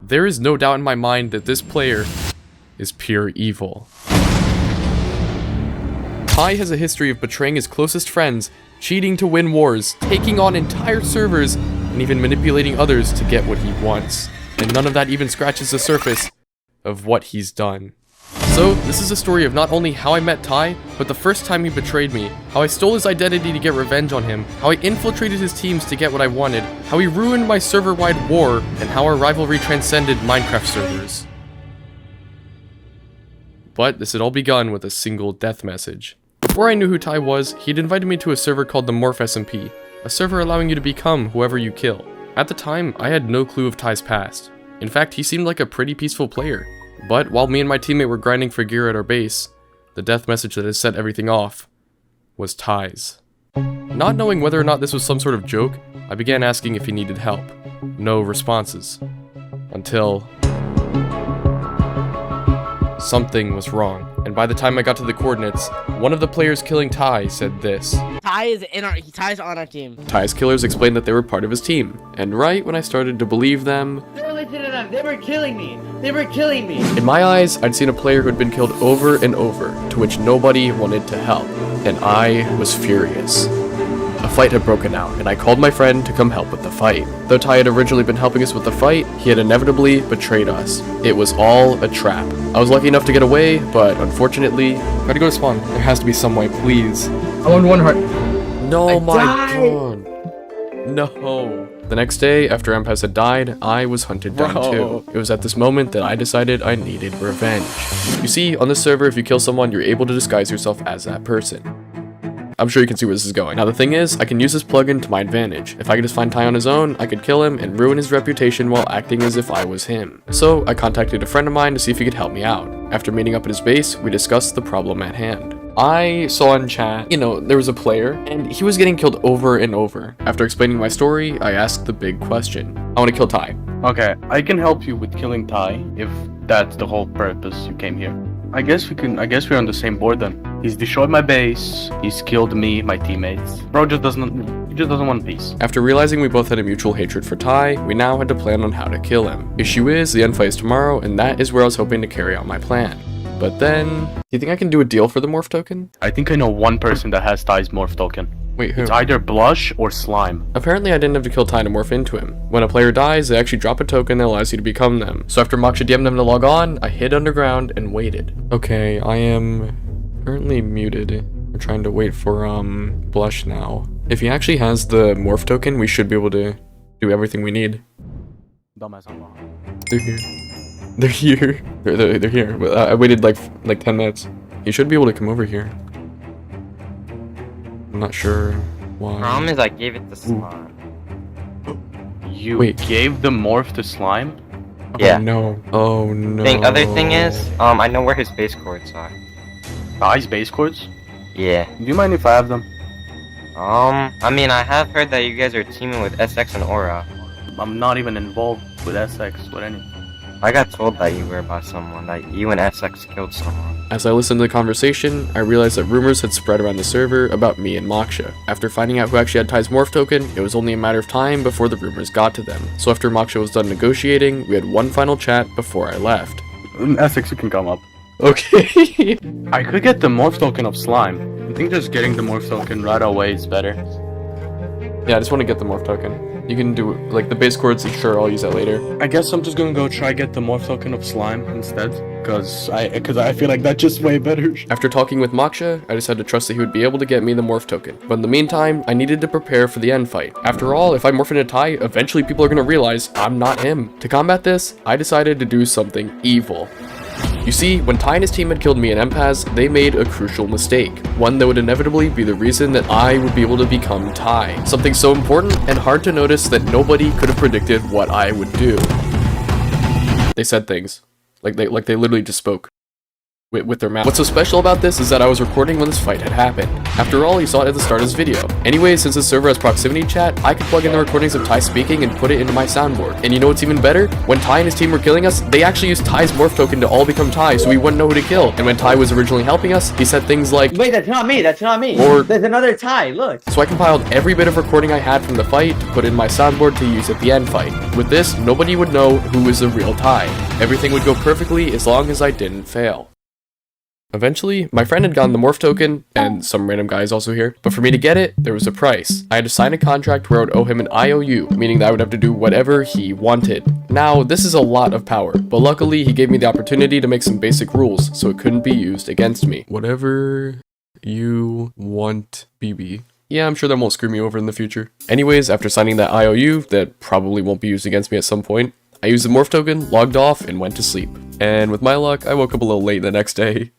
there is no doubt in my mind that this player is pure evil. Ty has a history of betraying his closest friends, cheating to win wars, taking on entire servers, and even manipulating others to get what he wants. And none of that even scratches the surface of what he's done. So, this is a story of not only how I met Ty, but the first time he betrayed me, how I stole his identity to get revenge on him, how I infiltrated his teams to get what I wanted, how he ruined my server-wide war, and how our rivalry transcended Minecraft servers. But this had all begun with a single death message. Before I knew who Ty was, he'd invited me to a server called the MORPH SMP, a server allowing you to become whoever you kill. At the time, I had no clue of Ty's past. In fact, he seemed like a pretty peaceful player. But while me and my teammate were grinding for gear at our base, the death message that had set everything off was Ty's. Not knowing whether or not this was some sort of joke, I began asking if he needed help. No responses. Until something was wrong, and by the time I got to the coordinates, one of the players killing Ty said this. Ty's on our team. Ty's killers explained that they were part of his team, and right when I started to believe them, They were killing me. They were killing me. in my eyes, I'd seen a player who had been killed over and over, to which nobody wanted to help, and I was furious. A fight had broken out, and I called my friend to come help with the fight. Though Ty had originally been helping us with the fight, he had inevitably betrayed us. It was all a trap. I was lucky enough to get away, but unfortunately, gotta go to spawn. There has to be some way, please. I want one heart. No, my god. No. The next day, after MPAS had died, I was hunted down too. It was at this moment that I decided I needed revenge. You see, on this server, if you kill someone, you're able to disguise yourself as that person. I'm sure you can see where this is going. Now the thing is, I can use this plugin to my advantage. If I could just find Ty on his own, I could kill him and ruin his reputation while acting as if I was him. So I contacted a friend of mine to see if he could help me out. After meeting up at his base, we discussed the problem at hand. I saw in chat, there was a player, and he was getting killed over and over. After explaining my story, I asked the big question. I want to kill Ty. Okay, I can help you with killing Ty, if that's the whole purpose you came here. I guess we're on the same board then. He's destroyed my base, he's killed me, my teammates. Bro just doesn't want peace. After realizing we both had a mutual hatred for Ty, we now had to plan on how to kill him. Issue is, the end fight is tomorrow, and that is where I was hoping to carry out my plan. But then, do you think I can do a deal for the morph token? I think I know one person that has Ty's morph token. Wait, who? It's either Blush or Slime. Apparently I didn't have to kill Ty to morph into him. When a player dies, they actually drop a token that allows you to become them. So after Moksha DM'd them to log on, I hid underground and waited. Okay, I am currently muted. We're trying to wait for, Blush now. If he actually has the morph token, we should be able to do everything we need. Dumbass unlock. They're here. They're here. They're here. I waited like 10 minutes. He should be able to come over here. I'm not sure why. Problem is I gave it to Slime. You gave the morph to Slime? Yeah. Oh no. Oh no. Other thing is, I know where his base coords are. Ty's base coords? Yeah. Do you mind if I have them? I mean, I have heard that you guys are teaming with SX and Aura. I'm not even involved with SX, with anything. I got told that you were by someone, that you and SX killed someone. As I listened to the conversation, I realized that rumors had spread around the server about me and Moksha. After finding out who actually had Ty's morph token, it was only a matter of time before the rumors got to them. So after Moksha was done negotiating, we had one final chat before I left. SX, you can come up. Okay. I could get the morph token of Slime. I think just getting the morph token right away is better. Yeah, I just want to get the morph token. You can do, the base coords, sure, I'll use that later. I guess I'm just gonna go try get the morph token of Slime instead, cause I feel like that's just way better. After talking with Moksha, I decided to trust that he would be able to get me the morph token. But in the meantime, I needed to prepare for the end fight. After all, if I morph into Ty, eventually people are gonna realize I'm not him. To combat this, I decided to do something evil. You see, when Ty and his team had killed me in MPAS, they made a crucial mistake. One that would inevitably be the reason that I would be able to become Ty. Something so important and hard to notice that nobody could have predicted what I would do. They said things. Like they literally just spoke. with their mouth. What's so special about this is that I was recording when this fight had happened. After all, you saw it at the start of this video. Anyway, since this server has proximity chat, I could plug in the recordings of Ty speaking and put it into my soundboard. And you know what's even better? When Ty and his team were killing us, they actually used Ty's morph token to all become Ty, so we wouldn't know who to kill. And when Ty was originally helping us, he said things like, Wait, that's not me. That's not me. Or- There's another Ty. Look. so I compiled every bit of recording I had from the fight to put in my soundboard to use at the end fight. With this, nobody would know who was the real Ty. Everything would go perfectly as long as I didn't fail. Eventually, my friend had gotten the morph token, and some random guy is also here, but for me to get it, there was a price. I had to sign a contract where I would owe him an IOU, meaning that I would have to do whatever he wanted. Now, this is a lot of power, but luckily he gave me the opportunity to make some basic rules, so it couldn't be used against me. Whatever you want, BB. Yeah, I'm sure that won't screw me over in the future. Anyways, after signing that IOU, that probably won't be used against me at some point, I used the morph token, logged off, and went to sleep. And with my luck, I woke up a little late the next day.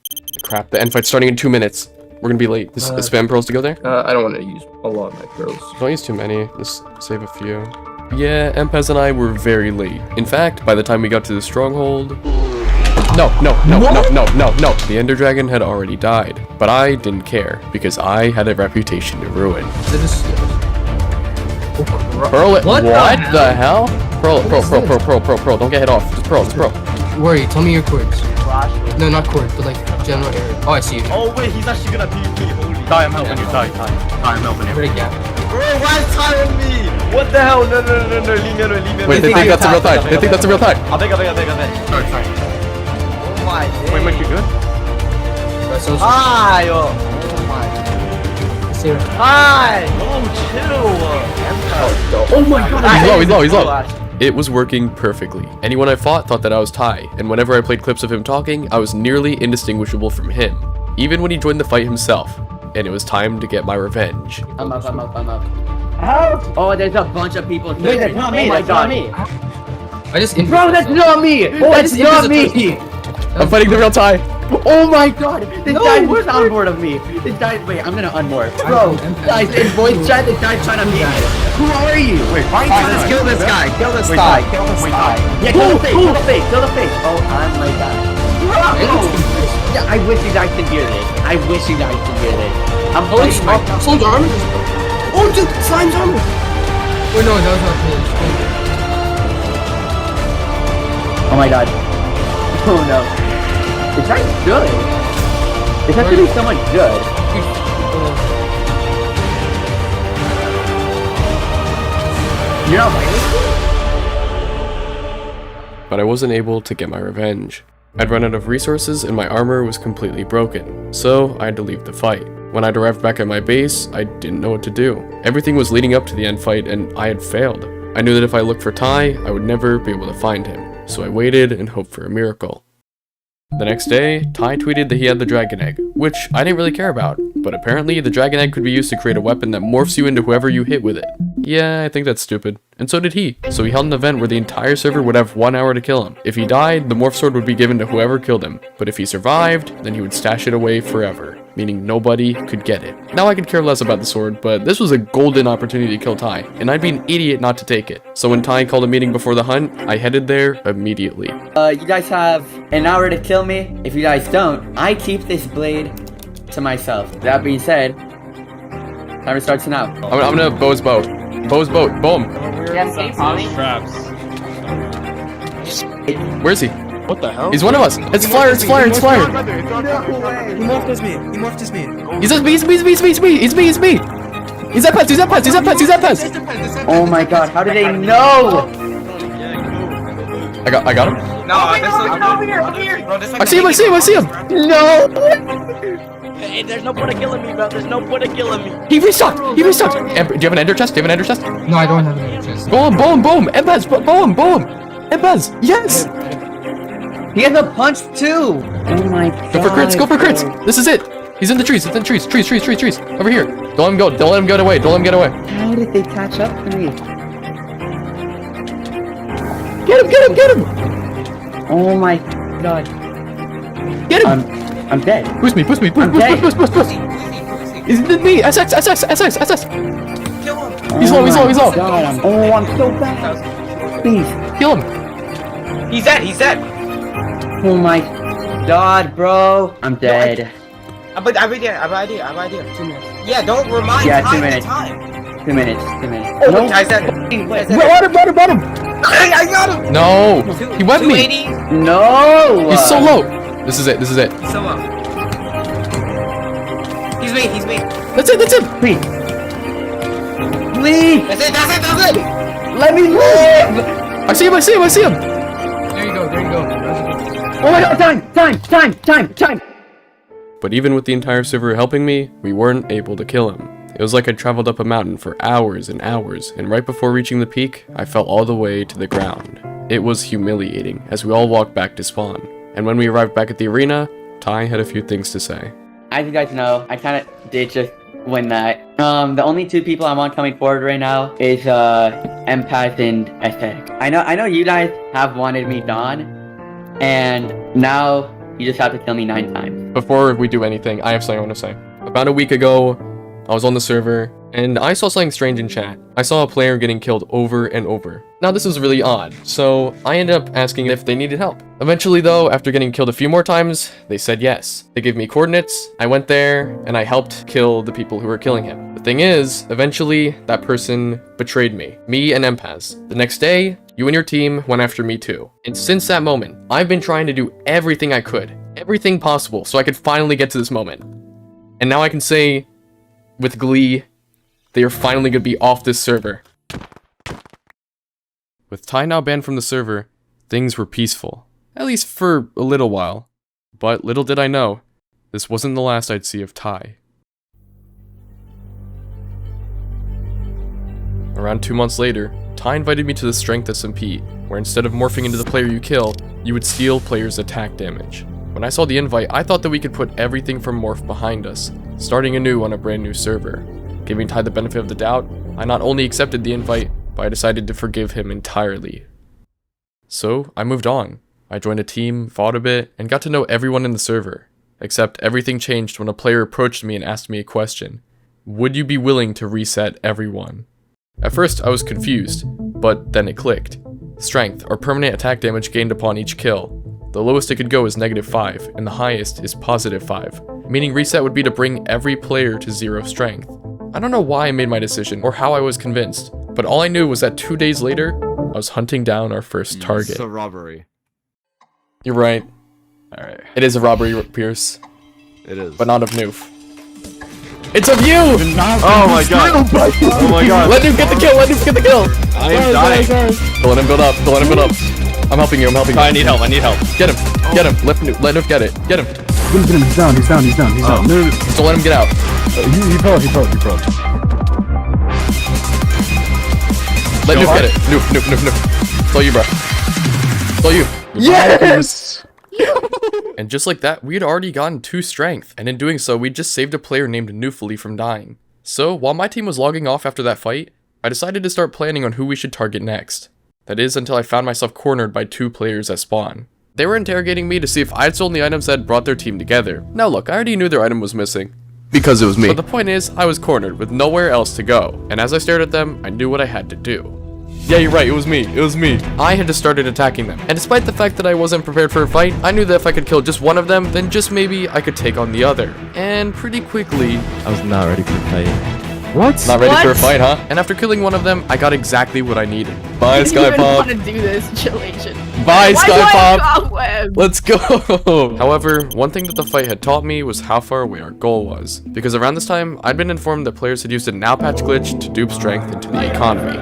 Crap, the end fight's starting in 2 minutes. We're gonna be late. Is spam pearls to go there? I don't want to use a lot of my pearls. Don't use too many. Just save a few. Yeah, MPEZ and I were very late. In fact, by the time we got to the stronghold... No. The Ender Dragon had already died. But I didn't care, because I had a reputation to ruin. Pearl it. What the hell? Pearl. Don't get hit off. Just pearl. Worry, tell me your chords. No, not chords, but like general area. Oh, I see you. Oh wait, he's actually gonna PvP. Holy. Ty, I'm helping you. Ty, I'm helping you. Pretty gap. Bro, why is Ty on me? What the hell? No, leave me alone. Wait, they think that's a real tie. They think that's a real tie. I think. Sorry. Oh my. Wait, Mike, you good? Hi, oh my. See you. Hi. Oh, chill. Oh my god. He's low. It was working perfectly. Anyone I fought thought that I was Ty, and whenever I played clips of him talking, I was nearly indistinguishable from him. Even when he joined the fight himself, and it was time to get my revenge. I'm up. How? Oh, there's a bunch of people here. Wait, that's not me. That's not me. I just Bro, that's not me. That's not me. I'm fighting the real Ty. Oh my god! This guy's soundboard of me. This guy. Wait, I'm gonna unmorph. Bro, guys, in voice chat, this guy's trying to meet me. Who are you? Wait, why are you Let's kill this guy. Kill this guy. Kill this guy. Yeah, kill the face. Kill the face. Oh, I'm like that. Yeah, I wish you guys could hear this. I'm Holy fighting my. Slime's armor? Oh, dude, Slime's armor! Wait, no, that was not me. Oh my god. Oh no. This guy's good. This has to be someone good. You're not But I wasn't able to get my revenge. I'd run out of resources and my armor was completely broken, so I had to leave the fight. When I arrived back at my base, I didn't know what to do. Everything was leading up to the end fight and I had failed. I knew that if I looked for Ty, I would never be able to find him, so I waited and hoped for a miracle. The next day, Ty tweeted that he had the dragon egg, which I didn't really care about, but apparently the dragon egg could be used to create a weapon that morphs you into whoever you hit with it. Yeah, I think that's stupid. And so did he. So he held an event where the entire server would have 1 hour to kill him. If he died, the morph sword would be given to whoever killed him, but if he survived, then he would stash it away forever, meaning nobody could get it. Now I could care less about the sword, but this was a golden opportunity to kill Ty, and I'd be an idiot not to take it. So when Ty called a meeting before the hunt, I headed there immediately. You guys have an hour to kill me. If you guys don't, I keep this blade to myself. That being said, timer starts now. I'm gonna Bo's boat. Bo's boat, boom. Where is he? What the hell? He's one of us. It's Flyer. No way. He morphed as me. He's me. He's at Pets. Oh my god, how did they know? I got him. No, over here. Bro, I see him. No! Hey, there's no point of killing me, bro. There's no point of killing me. He restocked. Do you have an ender chest? No, I don't have any chest. Boom. Embuzz, boom. Embuzz, yes. He has a punch too! Oh my god. Go for crits. This is it. He's in the trees. Trees. Over here. Don't let him get away. How did they catch up to me? Get him. Oh my god. Get him. I'm dead. Push me. Push. He's in me. SS. Kill him. He's low. God, I'm so bad. Please. Kill him. He's dead. Oh my god, bro. I'm dead. I have an idea. 2 minutes. Yeah, don't remind Yeah, 2 Ty minutes. the time. 2 minutes. 2 minutes. Oh, No. Ty said it. Wait, Bottom. I got him. No! He went me! 280. No. He's so low! This is it. So low. He's me. That's it! Please. Please. That's it. Let me live. I see him! There you go. Oh my god, time. But even with the entire server helping me, we weren't able to kill him. It was like I traveled up a mountain for hours and hours, and right before reaching the peak, I fell all the way to the ground. It was humiliating, as we all walked back to spawn. And when we arrived back at the arena, Ty had a few things to say. As you guys know, I kind of did just win that. The only 2 people I want coming forward right now is MORPH and STRENGTH. I know you guys have wanted me gone, and now you just have to kill me 9 times. Before we do anything, I have something I want to say. About a week ago, I was on the server, and I saw something strange in chat. I saw a player getting killed over and over. Now this was really odd, so I ended up asking if they needed help. Eventually though, after getting killed a few more times, they said yes. They gave me coordinates, I went there, and I helped kill the people who were killing him. The thing is, eventually, that person betrayed me and MORPH. The next day, you and your team went after me too. And since that moment, I've been trying to do everything I could, everything possible, so I could finally get to this moment. And now I can say, with glee, they are finally gonna be off this server. With Ty now banned from the server, things were peaceful. At least for a little while. But little did I know, this wasn't the last I'd see of Ty. Around 2 months later, Ty invited me to the STRENGTH SMP, where instead of morphing into the player you kill, you would steal players' attack damage. When I saw the invite, I thought that we could put everything from Morph behind us, starting anew on a brand new server. Giving Ty the benefit of the doubt, I not only accepted the invite, but I decided to forgive him entirely. So, I moved on. I joined a team, fought a bit, and got to know everyone in the server. Except everything changed when a player approached me and asked me a question. Would you be willing to reset everyone? At first, I was confused, but then it clicked. Strength, or permanent attack damage gained upon each kill. The lowest it could go is -5, and the highest is +5, meaning reset would be to bring every player to 0 strength. I don't know why I made my decision, or how I was convinced, but all I knew was that 2 days later, I was hunting down our first target. It's a robbery. You're right. Alright. It is a robbery, Pierce, It is. but not of Noof. It's of you! Oh my god! Oh my god! Let Noof get the kill! Let Noof get the kill! I am dying! Don't let him build up! Don't let him build up! I'm helping you, I need help, Get him! Get him! Let Noof get it! Get him! Get him, he's down. No. Just don't let him get out. He pro. Let Noof get it! Noof. It's all you, bro. It's all you. Yes! And just like that, we had already gotten 2 strength, and in doing so, we just saved a player named Noofly from dying. So, while my team was logging off after that fight, I decided to start planning on who we should target next. That is, until I found myself cornered by 2 players at spawn. They were interrogating me to see if I'd stolen the items that had brought their team together. Now look, I already knew their item was missing. Because it was me. But the point is, I was cornered with nowhere else to go, and as I stared at them, I knew what I had to do. Yeah, you're right, it was me. I had just started attacking them, and despite the fact that I wasn't prepared for a fight, I knew that if I could kill just one of them, then just maybe I could take on the other. And pretty quickly... I was not ready for the fight. What? Not ready for a fight, huh? And after killing one of them, I got exactly what I needed. Bye, Skypop. want to do this, Chillation. Bye, Skypop. Skypop. Let's go! However, one thing that the fight had taught me was how far away our goal was. Because around this time, I'd been informed that players had used a now patch glitch to dupe strength into the economy.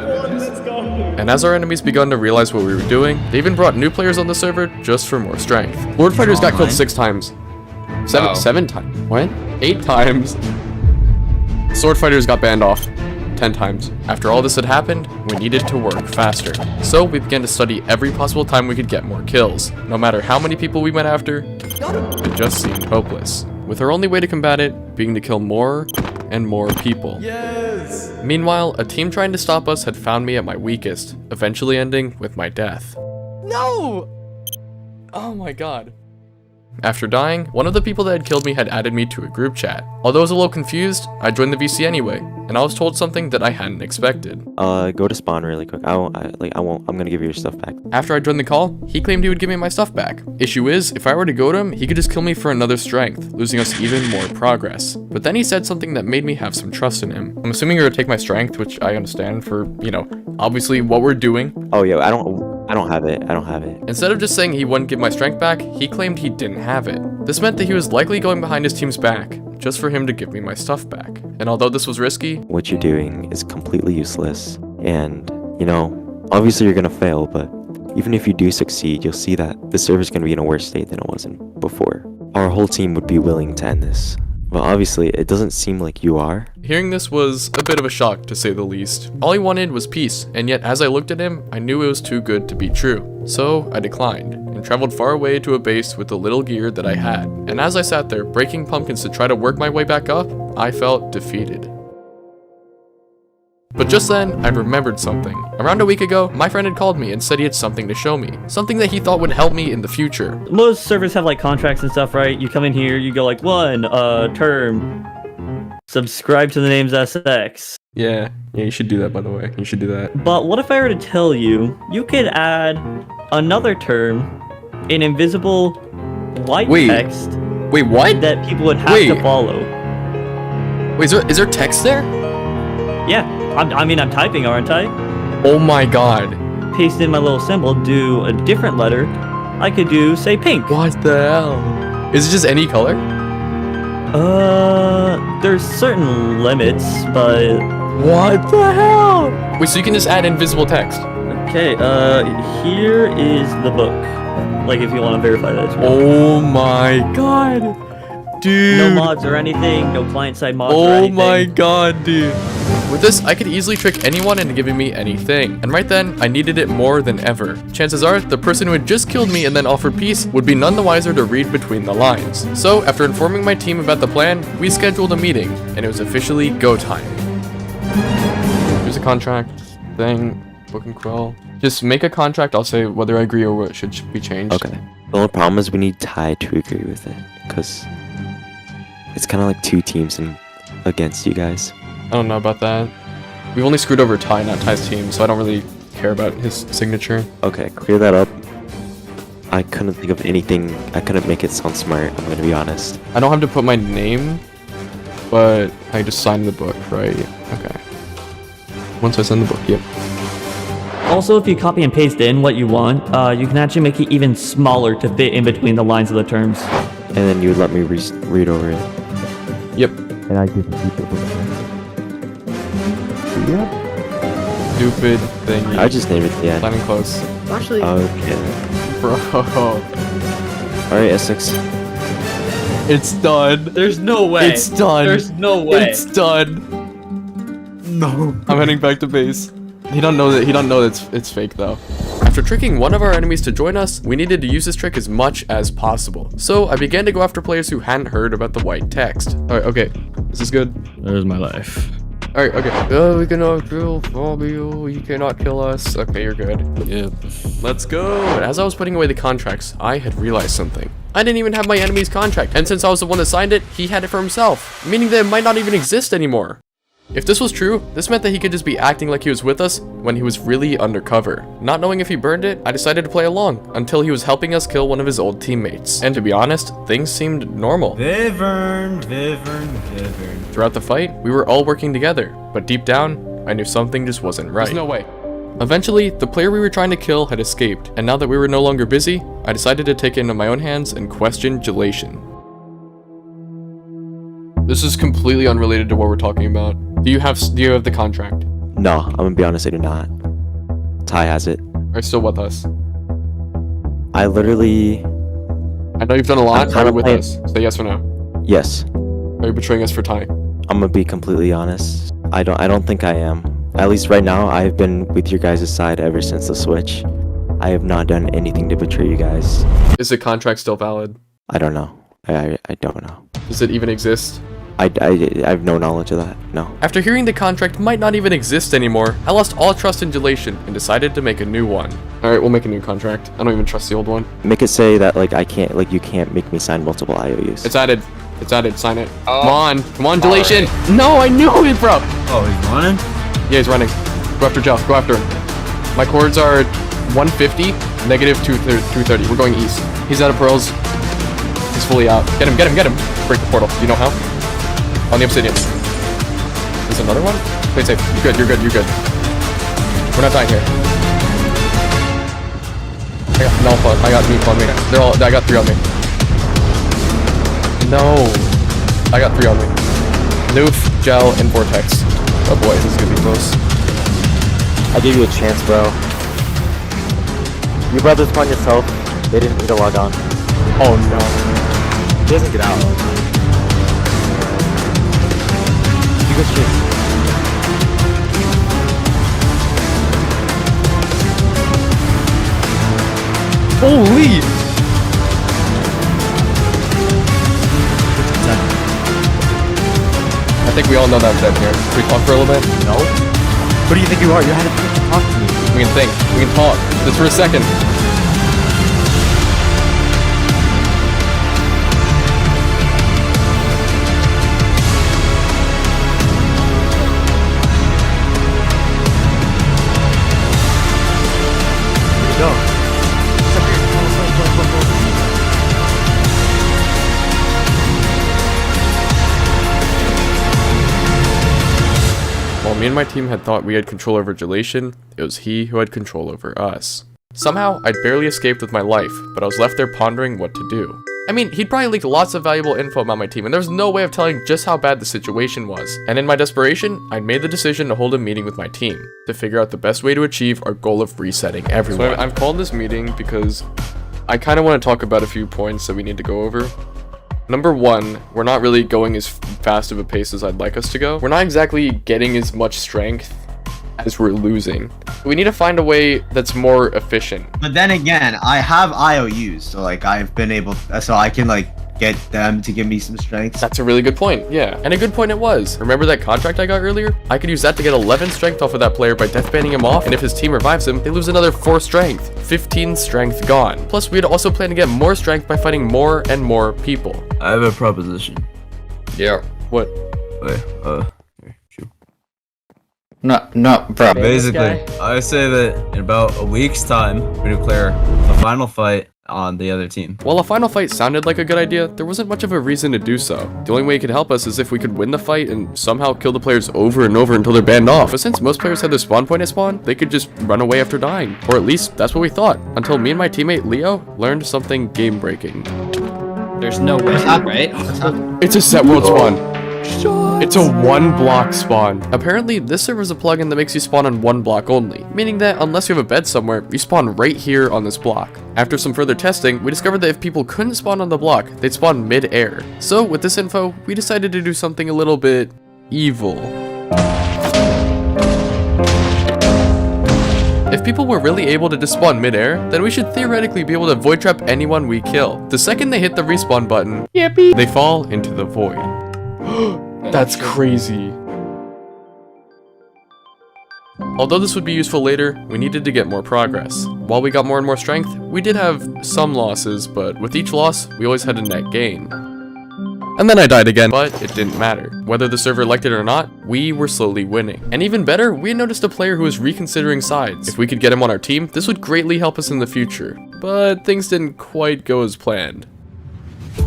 And as our enemies begun to realize what we were doing, they even brought new players on the server just for more strength. Lord Fighters got killed 6 times. 7 times. What? 8 times. Sword Fighters got banned off 10 times. After all this had happened, we needed to work faster. So we began to study every possible time we could get more kills. No matter how many people we went after, it just seemed hopeless. With our only way to combat it being to kill more and more people. Yes! Meanwhile, a team trying to stop us had found me at my weakest, eventually ending with my death. No! Oh my god. After dying, one of the people that had killed me had added me to a group chat. Although I was a little confused, I joined the VC anyway, and I was told something that I hadn't expected. Go to spawn really quick. I'm gonna give you your stuff back. After I joined the call, he claimed he would give me my stuff back. Issue is, if I were to go to him, he could just kill me for another strength, losing us even more progress. But then he said something that made me have some trust in him. I'm assuming you're gonna take my strength, which I understand for, obviously what we're doing. Oh, yeah, I don't have it. I don't have it. Instead of just saying he wouldn't give my strength back, he claimed he didn't have it. This meant that he was likely going behind his team's back, just for him to give me my stuff back. And although this was risky, what you're doing is completely useless. And, obviously you're gonna fail, but even if you do succeed, you'll see that the server's gonna be in a worse state than it was in before. Our whole team would be willing to end this. But obviously, it doesn't seem like you are. Hearing this was a bit of a shock, to say the least. All he wanted was peace, and yet as I looked at him, I knew it was too good to be true. So I declined, and traveled far away to a base with the little gear that I had. And as I sat there, breaking pumpkins to try to work my way back up, I felt defeated. But just then, I remembered something. Around a week ago, my friend had called me and said he had something to show me. Something that he thought would help me in the future. Most servers have like contracts and stuff, right? You come in here, you go like, term, subscribe to the name's SX. Yeah, you should do that, by the way. You should do that. But what if I were to tell you, you could add another term, an invisible white text. Wait, what? That people would have to follow. Wait, is there text there? Yeah. I'm typing, aren't I? Oh my god. Paste in my little symbol, do a different letter. I could do, say, pink. What the hell? Is it just any color? There's certain limits, but... What the hell? Wait, so you can just add invisible text? Okay, here is the book. Like, if you want to verify that. Oh my god. Dude. No mods or anything, no client-side mods or anything. Oh my god, dude. With this, I could easily trick anyone into giving me anything. And right then, I needed it more than ever. Chances are, the person who had just killed me and then offered peace would be none the wiser to read between the lines. So, after informing my team about the plan, we scheduled a meeting, and it was officially go time. Here's a contract thing, book and quill. Just make a contract, I'll say whether I agree or what should be changed. Okay. The only problem is we need Ty to agree with it, because it's kind of like two teams against you guys. I don't know about that. We've only screwed over Ty, not Ty's team, so I don't really care about his signature. Okay, clear that up. I couldn't think of anything. I couldn't make it sound smart, I'm gonna be honest. I don't have to put my name, but I just signed the book, right? Okay. Once I send the book, yep. Also, if you copy and paste in what you want, you can actually make it even smaller to fit in between the lines of the terms. And then you would let me read over it. Yep. And I get to keep it with me. Stupid thing. I just named it at the end. Planning close. Actually, Okay. Bro. Alright, Essex. It's done. There's no way. It's done. There's no way. It's done. No. I'm heading back to base. He don't know that it's fake though. After tricking one of our enemies to join us, we needed to use this trick as much as possible. So I began to go after players who hadn't heard about the white text. Alright, okay. This is good. There's my life. Alright, okay. We cannot kill Fabio. You cannot kill us. Okay, you're good. Yep. Let's go. But as I was putting away the contracts, I had realized something. I didn't even have my enemy's contract, and since I was the one that signed it, he had it for himself, meaning that it might not even exist anymore. If this was true, this meant that he could just be acting like he was with us when he was really undercover. Not knowing if he burned it, I decided to play along until he was helping us kill one of his old teammates. And to be honest, things seemed normal. Vivern. Throughout the fight, we were all working together, but deep down, I knew something just wasn't right. There's no way. Eventually, the player we were trying to kill had escaped, and now that we were no longer busy, I decided to take it into my own hands and question Gelation. This is completely unrelated to what we're talking about. Do you have the contract? No, I'm gonna be honest, I do not. Ty has it. Are you still with us? I literally... I know you've done a lot. Are you with playing... us? Say yes or no. Yes. Are you betraying us for Ty? I'm gonna be completely honest. I don't think I am. At least right now, I've been with your guys' side ever since the switch. I have not done anything to betray you guys. Is the contract still valid? I don't know. I don't know. Does it even exist? I have no knowledge of that. No. After hearing the contract might not even exist anymore, I lost all trust in Gelation and decided to make a new one. Alright, we'll make a new contract. I don't even trust the old one. Make it say that like you can't make me sign multiple IOUs. It's added. It's added. Sign it. Come on, Gelation. Right. No, I knew it, bro. Oh, he's running? Yeah, he's running. Go after Gel. Go after him. My chords are 150, negative 230. We're going east. He's out of pearls. He's fully out. Get him, get him, get him. Break the portal. You know how? On the obsidian. There's another one? Play safe. You're good, you're good, you're good. We're not dying here. I got meat on me. I got 3 on me. No. I got 3 on me. Noof, Gel, and Vortex. Oh boy, this is gonna be close. I gave you a chance, bro. You brought this upon yourself. They didn't need to log on. Oh no. He doesn't get out. You go straight. Holy! I think we all know that I'm dead here. Can we talk for a little bit? No. Who do you think you are? You had to talk to me. We can think. We can talk. Just for a second. While me and my team had thought we had control over Gelation, it was he who had control over us. Somehow, I'd barely escaped with my life, but I was left there pondering what to do. I mean, he'd probably leaked lots of valuable info about my team, and there was no way of telling just how bad the situation was. And in my desperation, I'd made the decision to hold a meeting with my team, to figure out the best way to achieve our goal of resetting everyone. So I've called this meeting because I kind of want to talk about a few points that we need to go over. Number 1, we're not really going as fast of a pace as I'd like us to go. We're not exactly getting as much strength as we're losing. We need to find a way that's more efficient. But then again, I have IOUs, so like I've been able, so I can like get them to give me some strength. That's a really good point, yeah. And a good point it was. Remember that contract I got earlier? I could use that to get 11 strength off of that player by death banning him off, and if his team revives him, they lose another 4 strength. 15 strength gone. Plus, we'd also plan to get more strength by fighting more and more people. I have a proposition. Yeah. What? Wait, here, shoot. No, bro. Basically, I say that in about a week's time, we declare the final fight on the other team. While a final fight sounded like a good idea, there wasn't much of a reason to do so. The only way it could help us is if we could win the fight and somehow kill the players over and over until they're banned off. But since most players had their spawn point at spawn, they could just run away after dying. Or at least, that's what we thought. Until me and my teammate Leo learned something game-breaking. There's no way, right? It's a set world spawn. It's a 1-block spawn. Apparently, this server's a plugin that makes you spawn on 1 block only, meaning that unless you have a bed somewhere, you spawn right here on this block. After some further testing, we discovered that if people couldn't spawn on the block, they'd spawn mid-air. So, with this info, we decided to do something a little bit evil. If people were really able to despawn mid-air, then we should theoretically be able to void trap anyone we kill. The second they hit the respawn button, yippee, they fall into the void. That's crazy. Although this would be useful later, we needed to get more progress. While we got more and more strength, we did have some losses, but with each loss, we always had a net gain. And then I died again, but it didn't matter. Whether the server liked it or not, we were slowly winning. And even better, we had noticed a player who was reconsidering sides. If we could get him on our team, this would greatly help us in the future. But things didn't quite go as planned.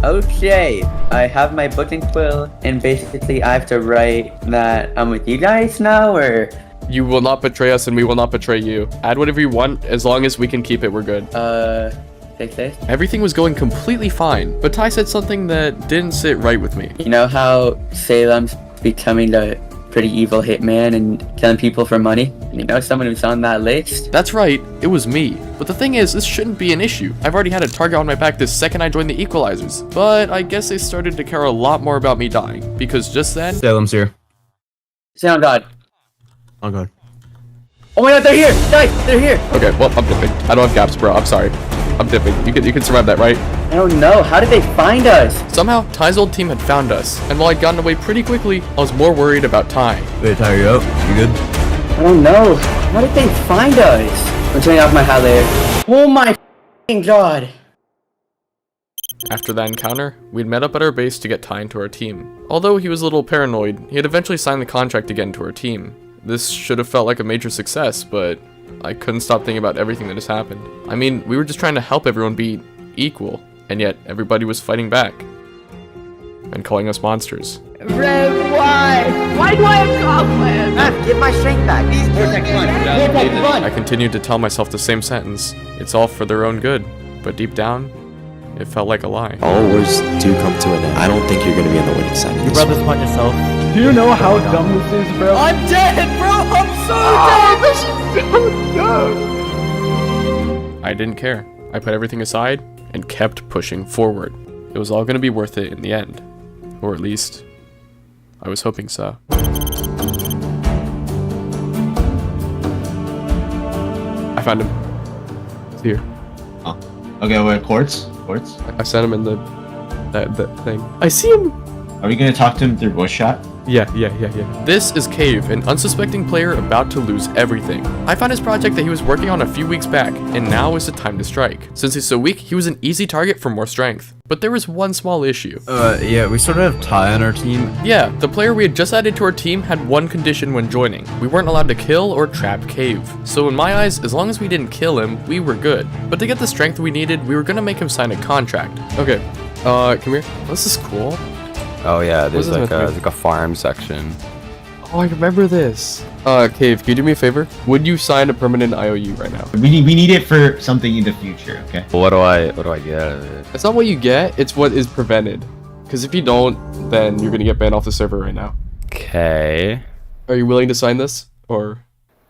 Okay, I have my book and quill, and basically I have to write that I'm with you guys now, or? You will not betray us and we will not betray you. Add whatever you want, as long as we can keep it, we're good. Take this. Everything was going completely fine, but Ty said something that didn't sit right with me. You know how Salem's becoming a pretty evil hitman and killing people for money? You know someone who's on that list? That's right, it was me. But the thing is, this shouldn't be an issue. I've already had a target on my back the second I joined the Equalizers. But I guess they started to care a lot more about me dying, because just then... Salem's here. Sound God. Oh god. Oh my god, they're here! Guys, they're here! Okay, well, I'm dipping. I don't have gaps, bro. I'm sorry. I'm dipping. You can survive that, right? I don't know. How did they find us? Somehow, Ty's old team had found us, and while I'd gotten away pretty quickly, I was more worried about Ty. Wait, Ty, you out? You good? I don't know. How did they find us? I'm turning off my highlighter. Oh my f***ing god. After that encounter, we'd met up at our base to get Ty into our team. Although he was a little paranoid, he had eventually signed the contract to get into our team. This should have felt like a major success, but I couldn't stop thinking about everything that has happened. I mean, we were just trying to help everyone be equal, and yet everybody was fighting back and calling us monsters. Red, why? Why do I have conflict? Give my strength back. I continued to tell myself the same sentence. It's all for their own good, but deep down, it felt like a lie. All wars do come to an end. I don't think you're gonna be on the winning side of this. Your brother's punch yourself. Do you know how dumb this is, bro? I'm dead, bro. I'm so dead. I didn't care. I put everything aside and kept pushing forward. It was all gonna be worth it in the end. Or at least, I was hoping so. I found him. He's here. Oh. Okay, wait, quartz? I sent him in that thing. I see him! Are we gonna talk to him through voice chat? Yeah. This is Cave, an unsuspecting player about to lose everything. I found his project that he was working on a few weeks back, and now is the time to strike. Since he's so weak, he was an easy target for more strength. But there was one small issue. Yeah, we sort of have Ty on our team. Yeah, the player we had just added to our team had one condition when joining. We weren't allowed to kill or trap Cave. So in my eyes, as long as we didn't kill him, we were good. But to get the strength we needed, we were gonna make him sign a contract. Okay, come here. This is cool. Oh yeah, there's What is this like a farm section. Oh, I remember this. Cave, can you do me a favor? Would you sign a permanent IOU right now? We need it for something in the future, okay? What do I get out of it? It's not what you get, it's what is prevented. Because if you don't, then you're gonna get banned off the server right now. Okay. Are you willing to sign this? Or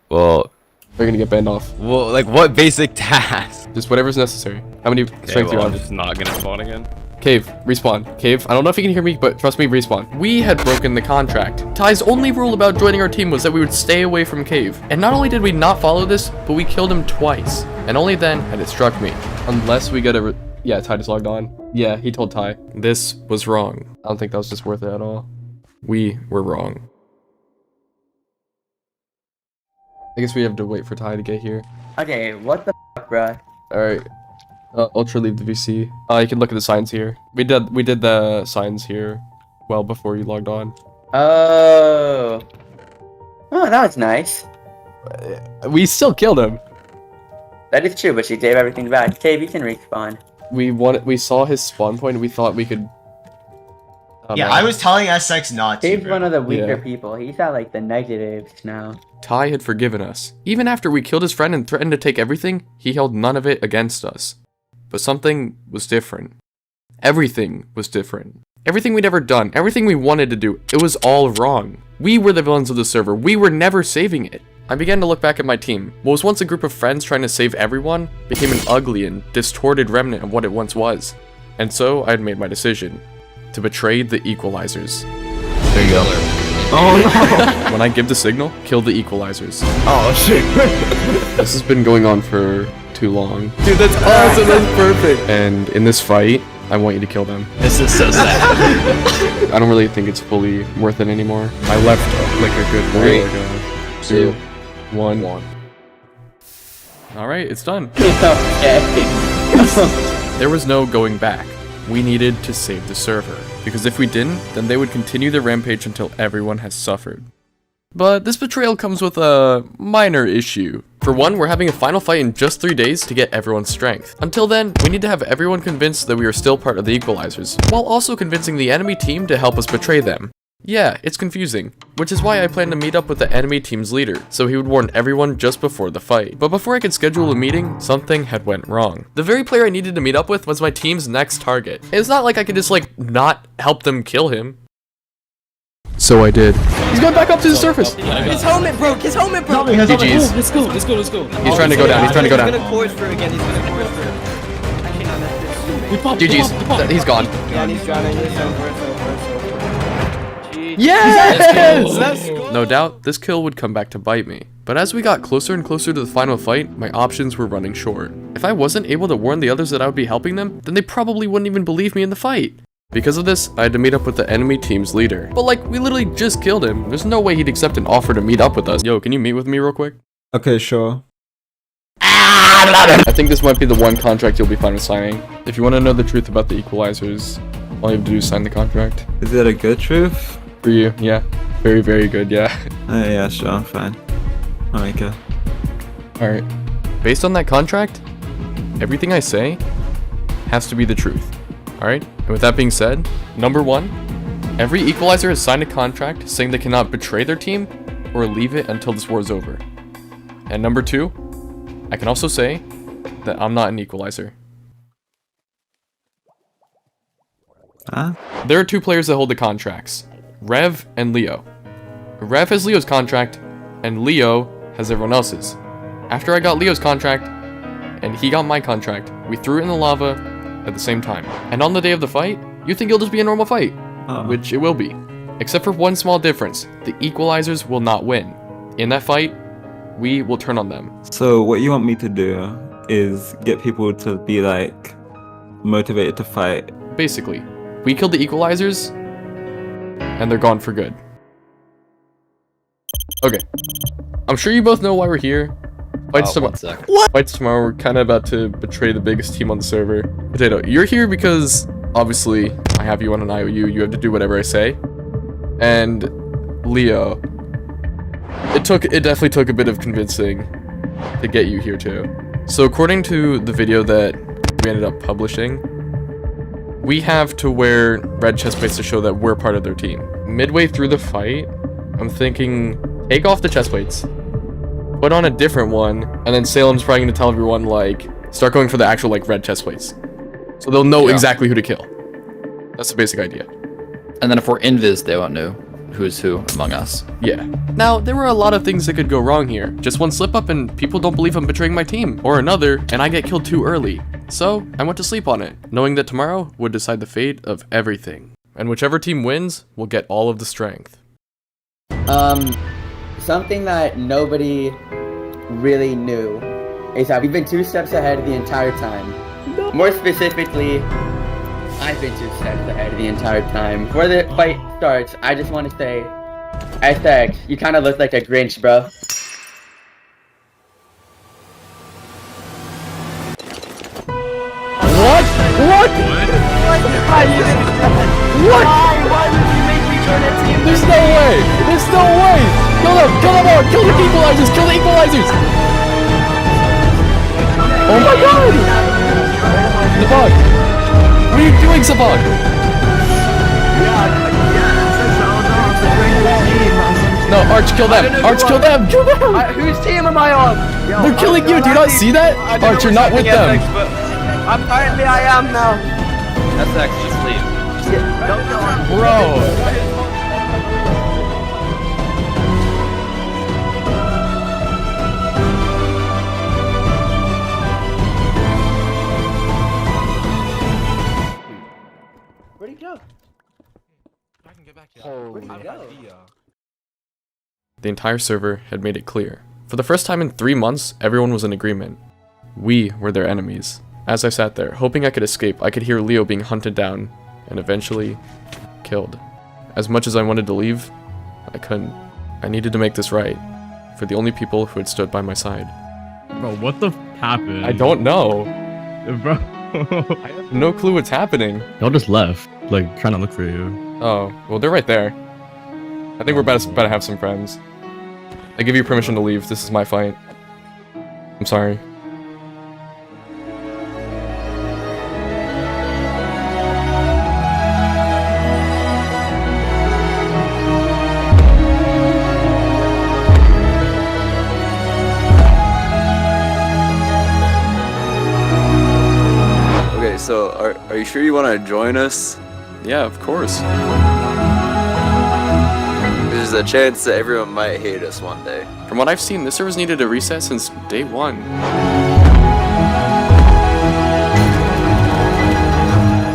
Well, are you gonna get banned off? like what basic task? Just whatever's necessary. How many strength do you I'm have? just not gonna spawn again. Cave, respawn. Cave, I don't know if you can hear me, but trust me, respawn. We had broken the contract. Ty's only rule about joining our team was that we would stay away from Cave. And not only did we not follow this, but we killed him twice. And only then had it struck me. Unless we get a... Yeah, Ty just logged on. Yeah, he told Ty. This was wrong. I don't think that was just worth it at all. We were wrong. I guess we have to wait for Ty to get here. Okay, what the f, bruh? Alright. Ultra leave the VC. You can look at the signs here. We did the signs here well before you logged on. Oh, that was nice. We still killed him. That is true, but she gave everything back. Cave, you can respawn. We saw his spawn point and we thought we could... Yeah, I was telling SX not to. Cave's one of the weaker Yeah. people. He's at like the negatives now. Ty had forgiven us. Even after we killed his friend and threatened to take everything, he held none of it against us. But something was different. Everything was different. Everything we'd ever done, everything we wanted to do, it was all wrong. We were the villains of the server. We were never saving it. I began to look back at my team. What was once a group of friends trying to save everyone became an ugly and distorted remnant of what it once was. And so I had made my decision. To betray the equalizers. There you go. Oh no! When I give the signal, kill the equalizers. Oh shit! This has been going on for too long. Dude, that's awesome, that's perfect. And in this fight, I want you to kill them. This is so sad. I don't really think it's fully worth it anymore. I left like a good 3, 2, 1. Alright, it's done. There was no going back. We needed to save the server, because if we didn't, then they would continue the rampage until everyone has suffered. But this betrayal comes with a minor issue. For one, we're having a final fight in just 3 days to get everyone's strength. Until then, we need to have everyone convinced that we are still part of the equalizers, while also convincing the enemy team to help us betray them. Yeah, it's confusing, which is why I plan to meet up with the enemy team's leader, so he would warn everyone just before the fight. But before I could schedule a meeting, something had went wrong. The very player I needed to meet up with was my team's next target. It's not like I could just not help them kill him. So I did. He's going back up to the surface! His helmet broke! His helmet broke! GG's. Let's go. He's trying to go down, he's trying to go down. Course for again. He's gonna course for. GG's. He's gone. Yeah, he's drowning. It's over. Yes! No doubt, this kill would come back to bite me. But as we got closer and closer to the final fight, my options were running short. If I wasn't able to warn the others that I would be helping them, then they probably wouldn't even believe me in the fight. Because of this, I had to meet up with the enemy team's leader. But like, we literally just killed him. There's no way he'd accept an offer to meet up with us. Yo, can you meet with me real quick? Okay, sure. I think this might be the one contract you'll be fine with signing. If you want to know the truth about the equalizers, all you have to do is sign the contract. Is it a good truth? For you, yeah. Very, very good, yeah. Yeah, sure, fine. I'll make it. Alright. Based on that contract, everything I say has to be the truth. Alright? And with that being said, number 1, every equalizer has signed a contract saying they cannot betray their team or leave it until this war is over. And number 2, I can also say that I'm not an equalizer. Huh? There are 2 players that hold the contracts, Rev and Leo. Rev has Leo's contract, and Leo has everyone else's. After I got Leo's contract, and he got my contract, we threw it in the lava at the same time. And on the day of the fight, you think it'll just be a normal fight, which it will be. Except for one small difference, the equalizers will not win. In that fight, we will turn on them. So what you want me to do is get people to be like motivated to fight. Basically, we killed the equalizers, and they're gone for good. Okay, I'm sure you both know why we're here. Fights tomorrow. Fights tomorrow. We're kind of about to betray the biggest team on the server. Potato, you're here because obviously I have you on an IOU. You have to do whatever I say. And Leo, it definitely took a bit of convincing to get you here too. So according to the video that we ended up publishing, we have to wear red chest plates to show that we're part of their team. Midway through the fight, I'm thinking, take off the chest plates, put on a different one, and then Salem's probably gonna tell everyone, like, start going for the actual, like, red chest plates. So they'll know exactly who to kill. That's the basic idea. And then if we're invis, they won't know who's who among us. Yeah. Now, there were a lot of things that could go wrong here. Just one slip up and people don't believe I'm betraying my team. Or another, and I get killed too early. So, I went to sleep on it, knowing that tomorrow would decide the fate of everything. And whichever team wins will get all of the strength. Something that nobody really knew is that we've been 2 steps ahead the entire time. More specifically, I've been 2 steps ahead the entire time. Before the fight starts, I just want to say, SX, you kind of look like a Grinch, bro. What? What? What? Why would you make me join a team? There's no way! There's no way! Kill them! Kill them all! Kill the equalizers! Kill the equalizers! Oh my god! Sabag! What are you doing, Sabag? No, Arch, kill them! Arch, kill them! Kill them! Whose team am I on? They're killing you! Do you not see that? Arch, you're not with them! Apparently I am now. SX, just leave. Bro! Where'd he go? I can get back here. Where'd he go? The entire server had made it clear. For the first time in 3 months, everyone was in agreement. We were their enemies. As I sat there, hoping I could escape, I could hear Leo being hunted down, and eventually, killed. As much as I wanted to leave, I couldn't. I needed to make this right, for the only people who had stood by my side. Bro, what the happened? I don't know. Bro. I have no clue what's happening. Y'all just left, like, trying to look for you. Oh, well, they're right there. I think we're about to have some friends. I give you permission to leave. This is my fight. I'm sorry. Okay, so are you sure you want to join us? Yeah, of course. There's a chance that everyone might hate us one day. From what I've seen, this server's needed a reset since day 1.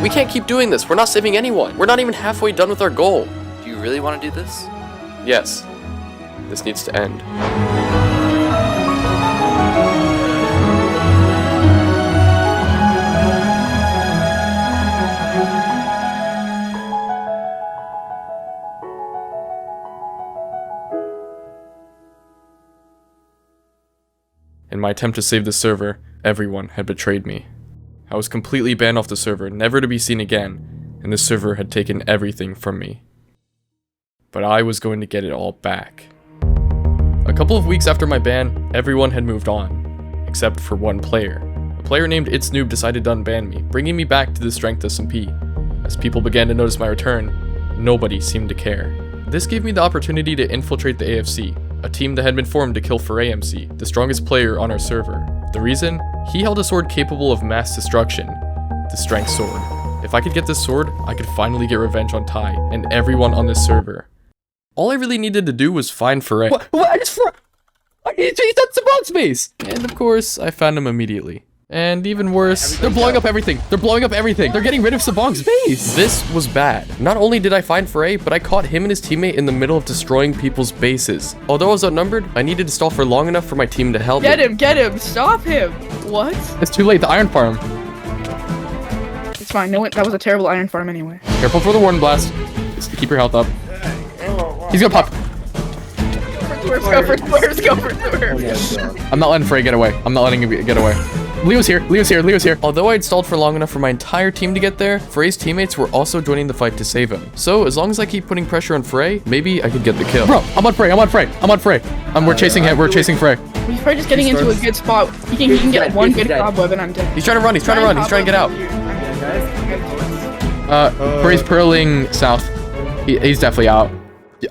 We can't keep doing this. We're not saving anyone. We're not even halfway done with our goal. Do you you really want to do this? Yes. This needs to end. In my attempt to save the server, everyone had betrayed me. I was completely banned off the server, never to be seen again, and the server had taken everything from me. But I was going to get it all back. A couple of weeks after my ban, everyone had moved on, except for one player. A player named It's Noob decided to unban me, bringing me back to the Strength SMP. As people began to notice my return, nobody seemed to care. This gave me the opportunity to infiltrate the AFC, a team that had been formed to kill Foray MC, the strongest player on our server. The reason? He held a sword capable of mass destruction, the Strength Sword. If I could get this sword, I could finally get revenge on Ty and everyone on this server. All I really needed to do was find Foray. What? He's at Sabon's base! And of course, I found him immediately. And even worse, they're blowing up everything. They're blowing up everything. They're getting rid of Sabong's base. This was bad. Not only did I find Foray, but I caught him and his teammate in the middle of destroying people's bases. Although I was outnumbered, I needed to stall for long enough for my team to help me. Get him, stop him. What? It's too late, the iron farm. It's fine, no, that was a terrible iron farm anyway. Careful for the Warden Blast. Just keep your health up. He's gonna pop. Go for Swerves. I'm not letting Foray get away. I'm not letting him get away. Leo's here. Although I had stalled for long enough for my entire team to get there, Foray's teammates were also joining the fight to save him. So as long as I keep putting pressure on Foray, maybe I could get the kill. Bro, I'm on Foray. We're chasing him, we're chasing Foray. He's probably just getting into a good spot. He can get one good cobweb and I'm dead. He's trying to run, he's trying to get out. Foray's purling south. He's definitely out.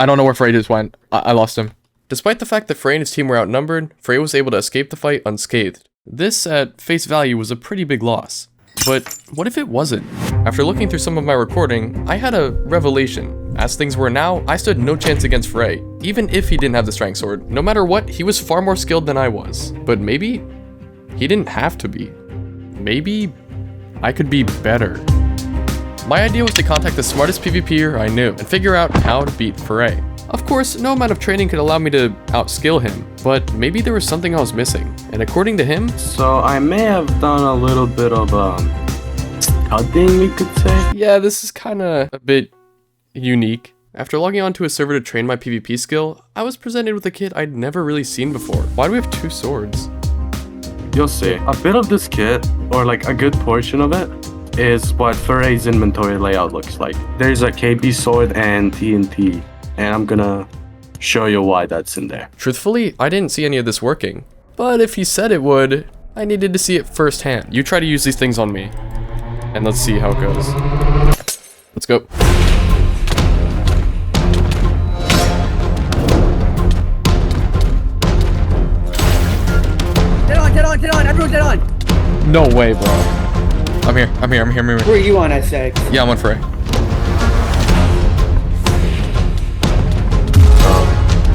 I don't know where Foray just went. I lost him. Despite the fact that Foray and his team were outnumbered, Foray was able to escape the fight unscathed. This, at face value, was a pretty big loss. But what if it wasn't? After looking through some of my recording, I had a revelation. As things were now, I stood no chance against Foray, even if he didn't have the Strength Sword. No matter what, he was far more skilled than I was. But maybe he didn't have to be. Maybe I could be better. My idea was to contact the smartest PvPer I knew and figure out how to beat Foray. Of course, no amount of training could allow me to outskill him, but maybe there was something I was missing. And according to him, so I may have done a little bit of cutting, we could say. Yeah, this is kinda a bit unique. After logging onto a server to train my PvP skill, I was presented with a kit I'd never really seen before. Why do we have 2 swords? You'll see. A bit of this kit, or like a good portion of it, is what Foray's inventory layout looks like. There's a KB sword and TNT. And I'm gonna show you why that's in there. Truthfully, I didn't see any of this working. But if he said it would, I needed to see it firsthand. You try to use these things on me. And let's see how it goes. Let's go. Get on, everyone get on! No way, bro. I'm here. Where are you on, S6? Yeah, I'm on Foray.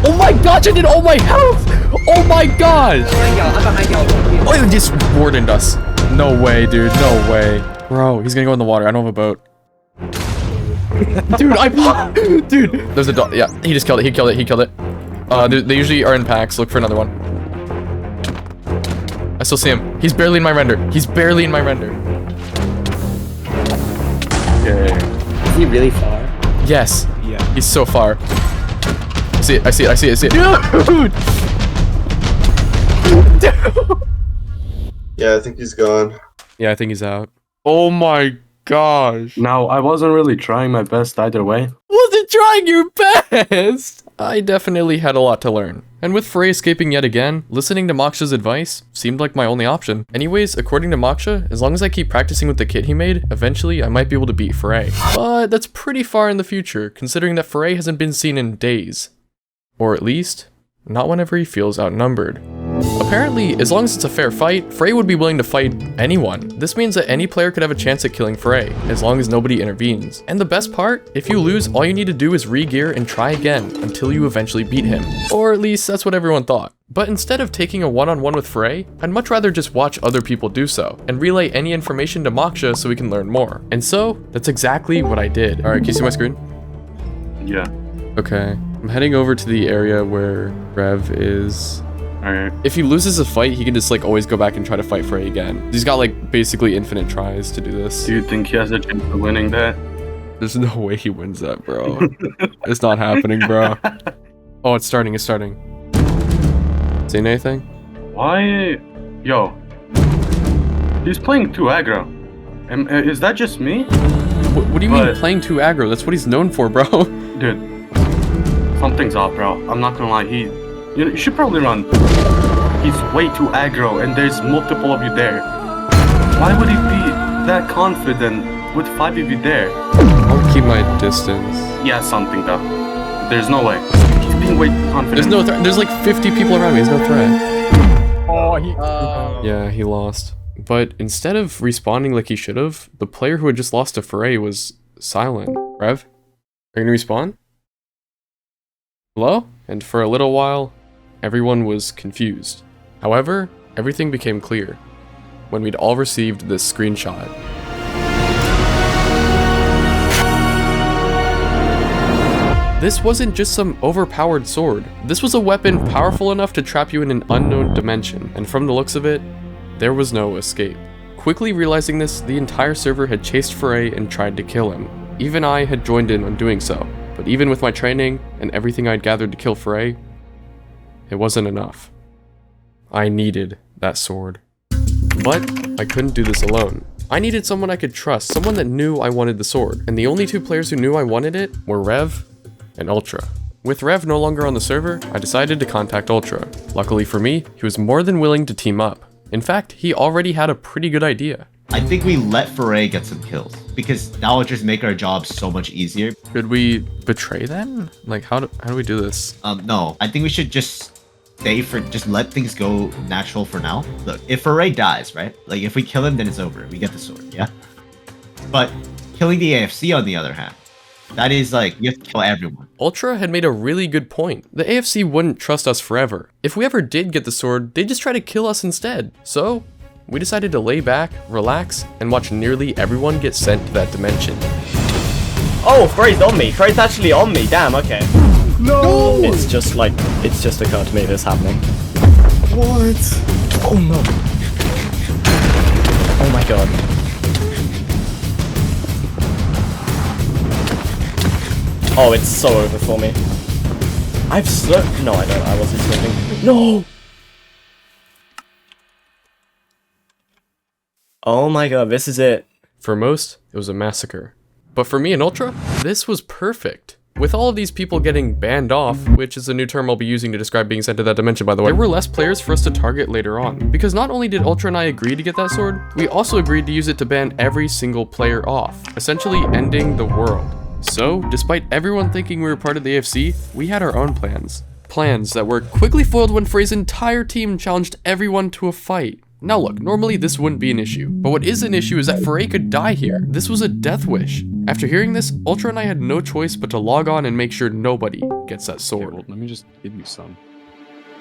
Oh my gosh, I did all my health! Oh my gosh! I'm behind y'all. Oh, he just wardened us. No way, dude. No way. Bro, he's gonna go in the water. I don't have a boat. Dude, dude. There's a dog. Yeah, he just killed it. He killed it. They usually are in packs. Look for another one. I still see him. He's barely in my render. Okay. Is he really far? Yes. Yeah. He's so far. I see it. Dude! Yeah, I think he's gone. Yeah, I think he's out. Oh my gosh. Now, I wasn't really trying my best either way. Wasn't trying your best! I definitely had a lot to learn. And with Foray escaping yet again, listening to Moksha's advice seemed like my only option. Anyways, according to Moksha, as long as I keep practicing with the kit he made, eventually I might be able to beat Foray. But that's pretty far in the future, considering that Foray hasn't been seen in days. Or at least, not whenever he feels outnumbered. Apparently, as long as it's a fair fight, Foray would be willing to fight anyone. This means that any player could have a chance at killing Foray, as long as nobody intervenes. And the best part, if you lose, all you need to do is re-gear and try again, until you eventually beat him. Or at least, that's what everyone thought. But instead of taking a one-on-one with Foray, I'd much rather just watch other people do so, and relay any information to Moksha so we can learn more. And so, that's exactly what I did. Alright, can you see my screen? Yeah. Okay, I'm heading over to the area where Rev is. Alright. If he loses a fight, he can just like always go back and try to fight Frey again. He's got like basically infinite tries to do this. Do you think he has a chance of winning that? There's no way he wins that, bro. It's not happening, bro. Oh, it's starting. Saying anything? Why? Yo. He's playing too aggro. Is that just me? What do you mean playing too aggro? That's what he's known for, bro. Dude. Something's off, bro. I'm not gonna lie. You should probably run. He's way too aggro and there's multiple of you there. Why would he be that confident with 5 of you there? I'll keep my distance. Yeah, something though. There's no way. He's being way too confident. There's no threat. There's like 50 people around me. There's no threat. Oh, Yeah, he lost. But instead of responding like he should have, the player who had just lost to Frey was silent. Rev? Are you gonna respawn? Hello? And for a little while, everyone was confused. However, everything became clear when we'd all received this screenshot. This wasn't just some overpowered sword. This was a weapon powerful enough to trap you in an unknown dimension, and from the looks of it, there was no escape. Quickly realizing this, the entire server had chased Frey and tried to kill him. Even I had joined in on doing so, but even with my training and everything I'd gathered to kill Frey, it wasn't enough. I needed that sword. But I couldn't do this alone. I needed someone I could trust, someone that knew I wanted the sword, and the only 2 players who knew I wanted it were Rev and Ultra. With Rev no longer on the server, I decided to contact Ultra. Luckily for me, he was more than willing to team up. In fact, he already had a pretty good idea. I think we let Foray get some kills, because that will just make our job so much easier. Should we betray them? Like, how do we do this? No, I think we should just just let things go natural for now. Look, if Foray dies, right? Like, if we kill him, then it's over. We get the sword, yeah? But killing the AFC, on the other hand, that is like, you have to kill everyone. Ultra had made a really good point. The AFC wouldn't trust us forever. If we ever did get the sword, they'd just try to kill us instead. So, we decided to lay back, relax, and watch nearly everyone get sent to that dimension. Oh, Frey's on me. Frey's actually on me. Damn, okay. No! It's just occurred to me this happening. What? Oh no. Oh my god. Oh, it's so over for me. I've slipped. No, I don't. I wasn't slipping. No! Oh my god, this is it. For most, it was a massacre. But for me and Ultra, this was perfect. With all of these people getting banned off, which is a new term I'll be using to describe being sent to that dimension by the way, there were less players for us to target later on. Because not only did Ultra and I agree to get that sword, we also agreed to use it to ban every single player off, essentially ending the world. So, despite everyone thinking we were part of the AFC, we had our own plans. Plans that were quickly foiled when Frey's entire team challenged everyone to a fight. Now look, normally this wouldn't be an issue, but what is an issue is that Frey could die here. This was a death wish. After hearing this, Ultra and I had no choice but to log on and make sure nobody gets that sword. Let me just give you some.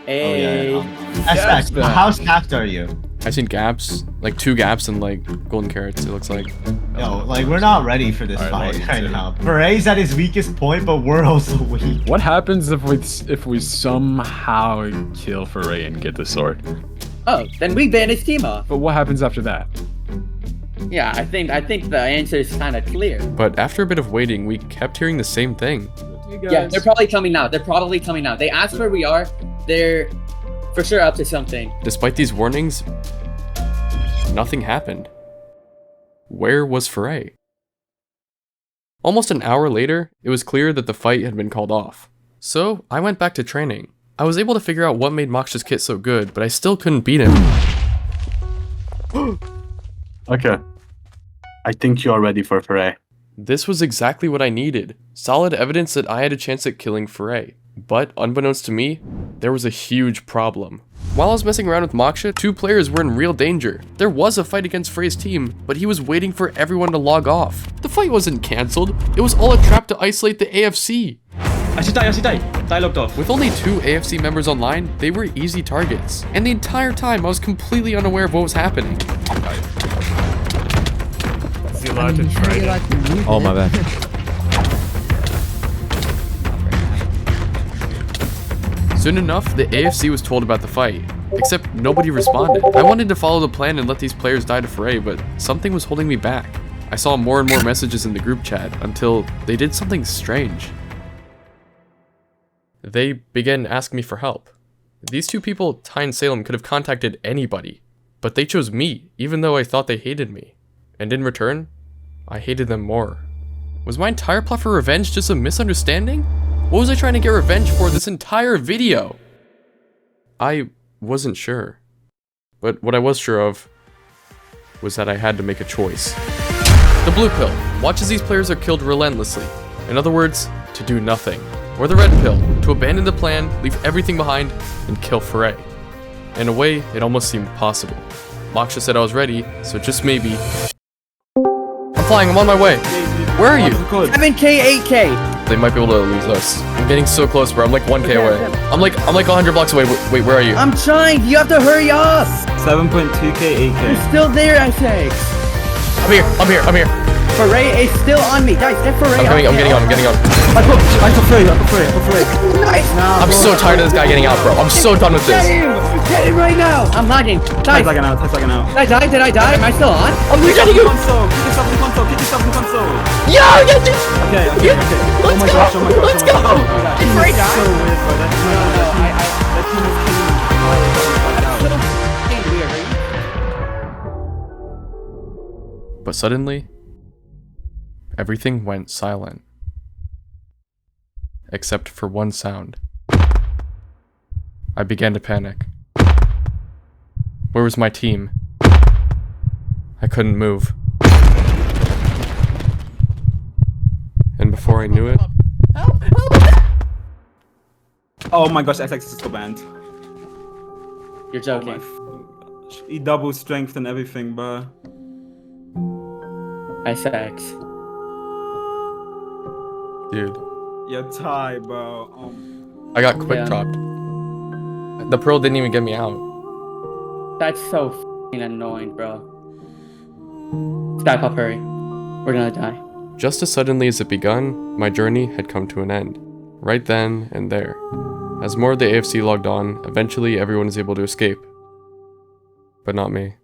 Hey. Oh yeah. How stacked are you? I've seen gaps, like 2 gaps and like golden carrots, it looks like. Yo, like we're not ready for this fight right now. Foray's at his weakest point, but we're also weak. What happens if we somehow kill Foray and get the sword? Oh, then we ban his team off. But what happens after that? Yeah, I think the answer is kind of clear. But after a bit of waiting, we kept hearing the same thing. Yeah, they're probably coming now. They asked where we are. They're for sure up to something. Despite these warnings, nothing happened. Where was Foray? Almost an hour later, it was clear that the fight had been called off. So, I went back to training. I was able to figure out what made Moksha's kit so good, but I still couldn't beat him. Okay. I think you are ready for Foray. This was exactly what I needed. Solid evidence that I had a chance at killing Foray. But, unbeknownst to me, there was a huge problem. While I was messing around with Moksha, 2 players were in real danger. There was a fight against Frey's team, but he was waiting for everyone to log off. The fight wasn't cancelled, it was all a trap to isolate the AFC. I should die logged off. With only 2 AFC members online, they were easy targets. And the entire time, I was completely unaware of what was happening. Is he allowed to try it? Oh, my bad. Soon enough, the AFC was told about the fight, except nobody responded. I wanted to follow the plan and let these players die to Foray, but something was holding me back. I saw more and more messages in the group chat until they did something strange. They began asking me for help. These two people, Ty and Salem, could have contacted anybody, but they chose me, even though I thought they hated me. And in return, I hated them more. Was my entire plot for revenge just a misunderstanding? What was I trying to get revenge for this entire video? I wasn't sure. But what I was sure of was that I had to make a choice. The blue pill. Watch as these players are killed relentlessly. In other words, to do nothing. Or the red pill. To abandon the plan, leave everything behind, and kill Foray. In a way, it almost seemed possible. Moksha said I was ready, so just maybe... I'm flying, I'm on my way. Where are you? 7K, 8K. They might be able to lose us. I'm getting so close, bro. I'm like 1K away. I'm like 100 blocks away. Wait, where are you? I'm trying. You have to hurry up. 7.2K, 8K. You're still there, I say. I'm here. Foray is still on me. Guys, get Foray I'm getting on. I put Foray. Nice. I'm so tired of this guy getting out, bro. I'm so done with this. Get him right now. I'm lagging. Guys, Did I die? Did I die? Am I still on? I'm regetting you! Get yourself in console! Yo, get this! Okay. Let's go! Let's go! Did Foray die? So weird, bro. That team is killing me. But suddenly, everything went silent. Except for one sound. I began to panic. Where was my team? I couldn't move. And before I knew it... Oh my gosh, SX is still banned. You're joking. He double strength and everything, bro. SX. Dude. You're tied, bro. I got quick dropped. The pearl didn't even get me out. That's so f***ing annoying, bro. Skypop, hurry. We're gonna die. Just as suddenly as it begun, my journey had come to an end. Right then and there. As more of the AFC logged on, eventually everyone was able to escape. But not me.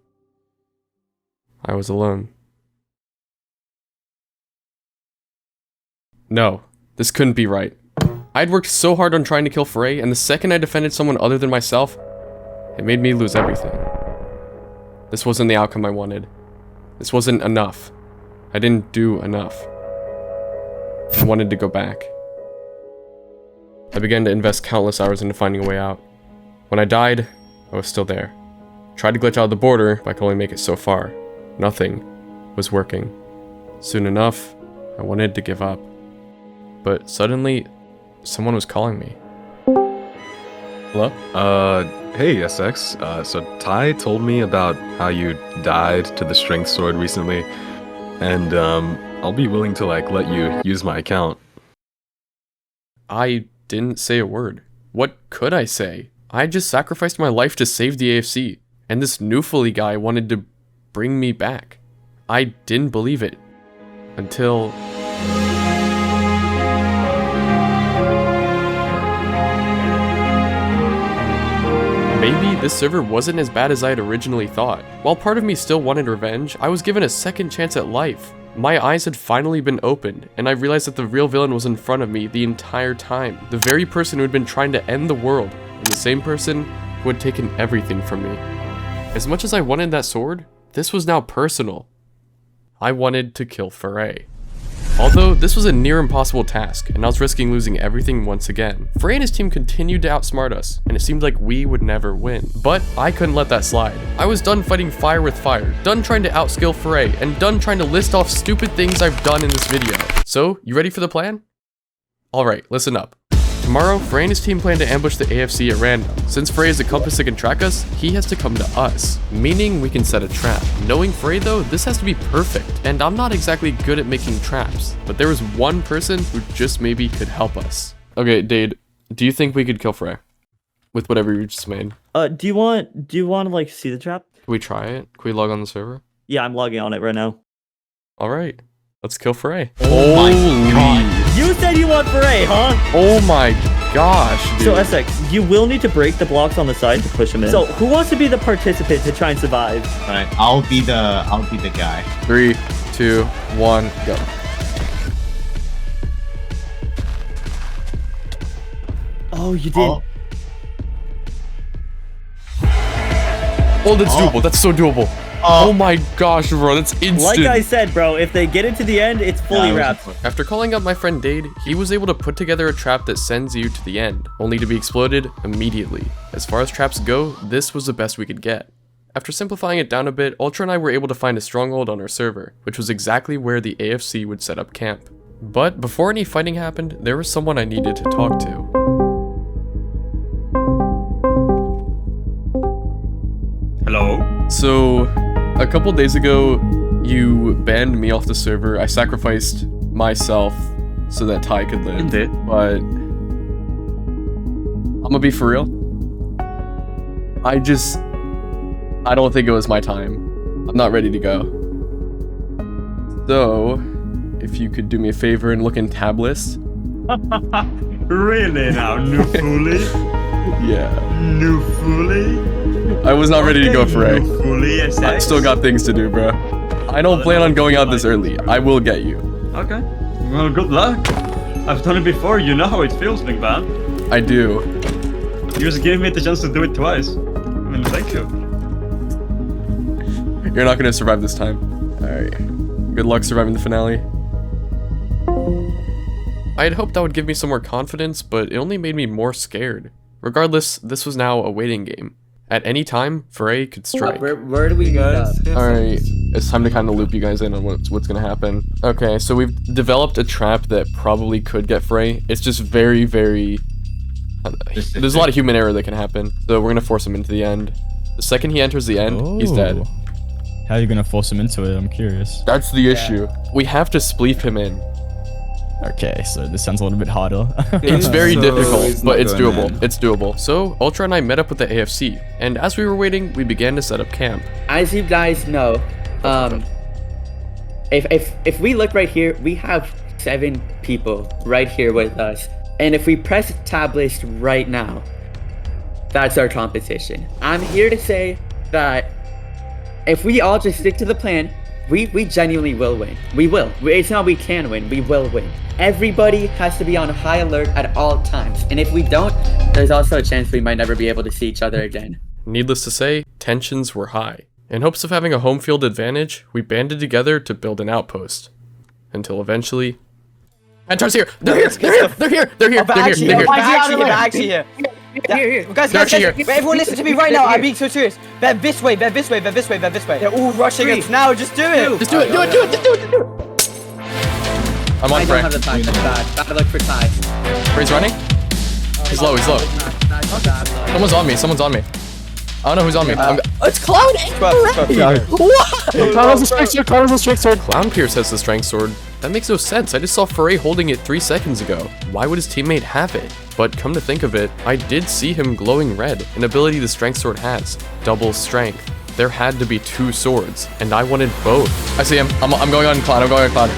I was alone. No, this couldn't be right. I'd worked so hard on trying to kill Foray, and the second I defended someone other than myself, it made me lose everything. This wasn't the outcome I wanted. This wasn't enough. I didn't do enough. I wanted to go back. I began to invest countless hours into finding a way out. When I died, I was still there. Tried to glitch out of the border, but I could only make it so far. Nothing was working. Soon enough, I wanted to give up. But suddenly, someone was calling me. Hello? Hey SX. So Ty told me about how you died to the strength sword recently, and I'll be willing to let you use my account. I didn't say a word. What could I say? I just sacrificed my life to save the AFC, and this Newfully guy wanted to bring me back. I didn't believe it. Until... Maybe this server wasn't as bad as I had originally thought. While part of me still wanted revenge, I was given a second chance at life. My eyes had finally been opened, and I realized that the real villain was in front of me the entire time. The very person who had been trying to end the world, and the same person who had taken everything from me. As much as I wanted that sword, this was now personal. I wanted to kill Foray. Although, this was a near impossible task, and I was risking losing everything once again. Foray and his team continued to outsmart us, and it seemed like we would never win. But I couldn't let that slide. I was done fighting fire with fire, done trying to outskill Foray, and done trying to list off stupid things I've done in this video. So, you ready for the plan? Alright, listen up. Tomorrow, Foray and his team plan to ambush the AFC at random. Since Foray is a compass that can track us, he has to come to us, meaning we can set a trap. Knowing Foray though, this has to be perfect, and I'm not exactly good at making traps, but there was one person who just maybe could help us. Okay, Dade, do you think we could kill Foray? With whatever you just made? Do you want to see the trap? Can we try it? Can we log on the server? Yeah, I'm logging on it right now. Alright, let's kill Foray. Oh my god. You said you want Foray, huh? Oh my gosh, dude. So SX, you will need to break the blocks on the side to push him in. So who wants to be the participant to try and survive? All right, I'll be the guy. 3, 2, 1, go. Oh, you did. Oh, that's doable. That's so doable. Oh my gosh, bro, that's instant. Like I said, bro, if they get it to the end, it's fully wrapped. After calling up my friend Dade, he was able to put together a trap that sends you to the end, only to be exploded immediately. As far as traps go, this was the best we could get. After simplifying it down a bit, Ultra and I were able to find a stronghold on our server, which was exactly where the AFC would set up camp. But before any fighting happened, there was someone I needed to talk to. Hello? So, a couple days ago, you banned me off the server. I sacrificed myself so that Ty could live. Indeed. But I'm gonna be for real. I don't think it was my time. I'm not ready to go. So, if you could do me a favor and look in tab list. Really now, new foolie? Yeah. New foolie? I was not ready to go for A. New foolie, SX? I still got things to do, bro. I don't plan on going out this early. I will get you. Okay. Well, good luck. I've done it before. You know how it feels, big man. I do. You just gave me the chance to do it twice. I mean, thank you. You're not gonna survive this time. Alright. Good luck surviving the finale. I had hoped that would give me some more confidence, but it only made me more scared. Regardless, this was now a waiting game. At any time, Foray could strike. Where do we go? Alright, it's time to kind of loop you guys in on what's gonna happen. Okay, so we've developed a trap that probably could get Foray. It's just very, very... There's a lot of human error that can happen, so we're gonna force him into the end. The second he enters the end, he's dead. How are you gonna force him into it? I'm curious. That's the issue. We have to spleef him in. Okay, so this sounds a little bit harder. It's very difficult, but it's doable. in. It's doable. So, Ultra and I met up with the AFC, and as we were waiting, we began to set up camp. As you guys know, if we look right here, we have 7 people right here with us. And if we press tab list right now, that's our competition. I'm here to say that if we all just stick to the plan, we genuinely will win. We will. It's not we can win, we will win. Everybody has to be on high alert at all times. And if we don't, there's also a chance we might never be able to see each other again. Needless to say, tensions were high. In hopes of having a home field advantage, we banded together to build an outpost. Until eventually... Mentors here! They're here! They're here! They're here! They're here! They're here! They're here! They're actually here. Guys, everyone listen to me right now. I'm being so serious. They're this way, they're this way, they're this way, they're this way. They're all rushing us now. Just do it. Just do it! Do it! Do it! Just do it! Just do it! I'm on I Frey. don't have the time, that's bad. Gotta look for Ty. Frey's running? He's low, he's low. Someone's on me, someone's on me. I don't know who's on me. It's Clown. What? Clown has a strength sword. Clown has a strength sword. ClownPierce has the strength sword. That makes no sense. I just saw Foray holding it 3 seconds ago. Why would his teammate have it? But come to think of it, I did see him glowing red, an ability the strength sword has. Double strength. There had to be 2 swords, and I wanted both. I see him. I'm going on Clown. I'm going on Clown.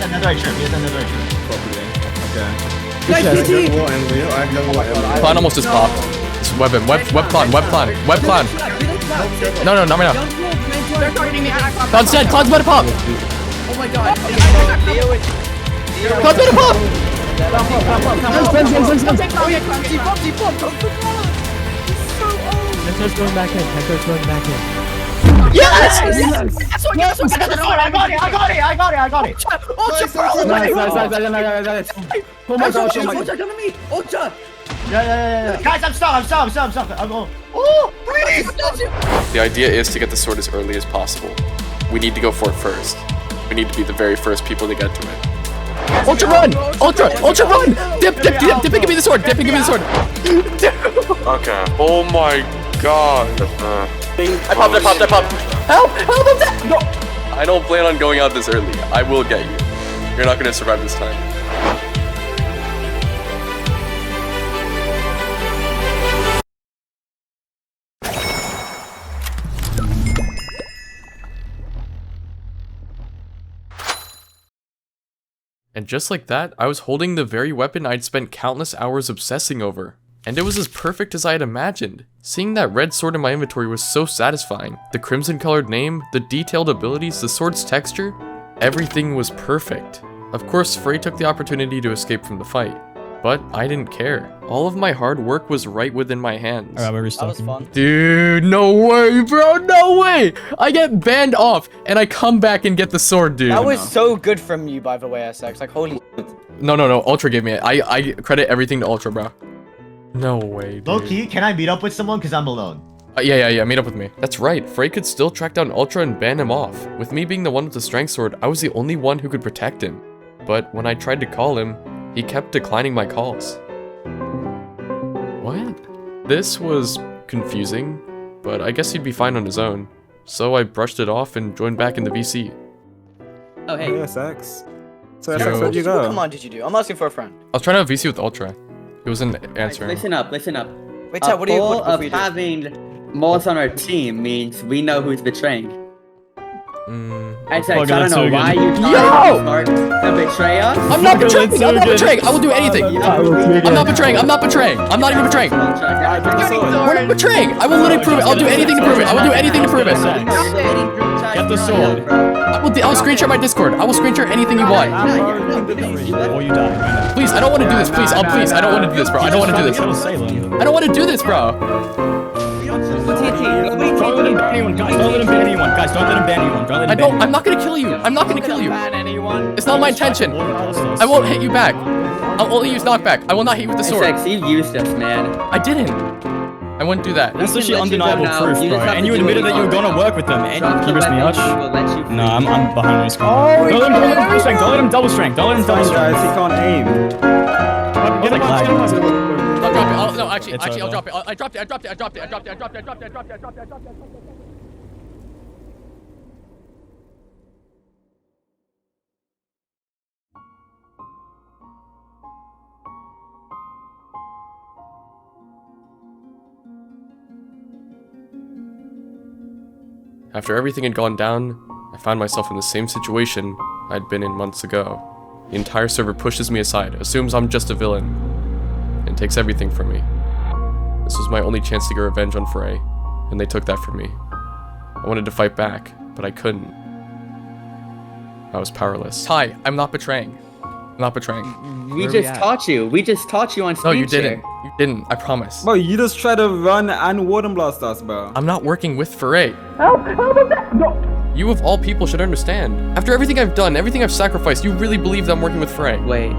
Clown almost just popped. Just web him. Web Clown. Web Clown. Web Clown. No, not right now. Clown's dead. Clown's about to pop. Oh my god. Clown's about to pop. Hector's going back in. Hector's going back in. Yes! Yes! I got it! Nice. Oh my gosh, Ultra! Yeah. Guys, I'm stuck. I'm going. Oh, please! The idea is to get the sword as early as possible. We need to go for it first. We need to be the very first people to get to it. Ultra run! Ultra run! Dip and give me the sword! Dip and give me the sword! Okay. Oh my god. I popped! Help! I'm dead! No! I don't plan on going out this early. I will get you. You're not gonna survive this time. And just like that, I was holding the very weapon I'd spent countless hours obsessing over. And it was as perfect as I had imagined. Seeing that red sword in my inventory was so satisfying. The crimson colored name, the detailed abilities, the sword's texture, everything was perfect. Of course, Frey took the opportunity to escape from the fight, but I didn't care. All of my hard work was right within my hands. Alright, we're restarting. That was fun. Dude, no way, bro, no way! I get banned off, and I come back and get the sword, dude. That was so good from you, by the way, SX. Like, holy shit. No, Ultra gave me it. I credit everything to Ultra, bro. No way, dude. Low-key, can I meet up with someone? Because I'm alone. Yeah, meet up with me. That's right, Frey could still track down Ultra and ban him off. With me being the one with the strength sword, I was the only one who could protect him. But when I tried to call him, he kept declining my calls. What? This was confusing, but I guess he'd be fine on his own. So I brushed it off and joined back in the VC. Oh, hey. SX. So, Yo. SX, where'd you What go? command did you do? I'm asking for a friend. I was trying to have VC with Ultra. It wasn't answering. Listen up. Wait, Ty, what do you goal what of do we do? having mods on our team means we know who's betraying. I Fuck, don't that's know so why good. you tried to betray us. I'm not betraying! I'm not betraying! I will do anything! I'm not betraying! I'm not betraying! I'm not even betraying! We're not betraying! I will literally prove it! I'll do anything to prove it! I will do anything to prove it! Get the sword. I'll screen share my Discord. I will screen share anything you want. Or you die. Please, I don't want to do this. Please, please, I don't want to do this, bro. I don't want to do this. I don't want to do this, bro. Don't let him ban anyone, guys. Don't let him ban anyone, guys. Don't let him ban anyone. Don't let him ban anyone. I'm not gonna kill you. I'm not gonna kill you. It's not my intention. I won't hit you back. I'll only use knockback. I will not hit you with the sword. SX, you used us, man. I didn't. I wouldn't do that. That's such let you undeniable go now. proof, You bro. just have And to you do admitted what that you were you gonna work with them. And Drop you the risked me weapon, much. we will let you No, I'm behind the screen. Oh, Don't let him double strength. Don't let him double strength. Don't let him double Guys, strength. he can't aim. Get like lag. I'll drop it. No, actually, It's I'll over. drop it. I dropped it. After everything had gone down, I found myself in the same situation I'd been in months ago. The entire server pushes me aside, assumes I'm just a villain, and takes everything from me. This was my only chance to get revenge on Frey, and they took that from me. I wanted to fight back, but I couldn't. I was powerless. Ty, I'm not betraying. I'm not betraying. We just taught you. We just taught you on screen No, you share. didn't. You didn't, I promise. Bro, you just try to run and warden blast us, bro. I'm not working with Frey. You of all people should understand. After everything I've done, everything I've sacrificed, you really believe that I'm working with Frey. Wait.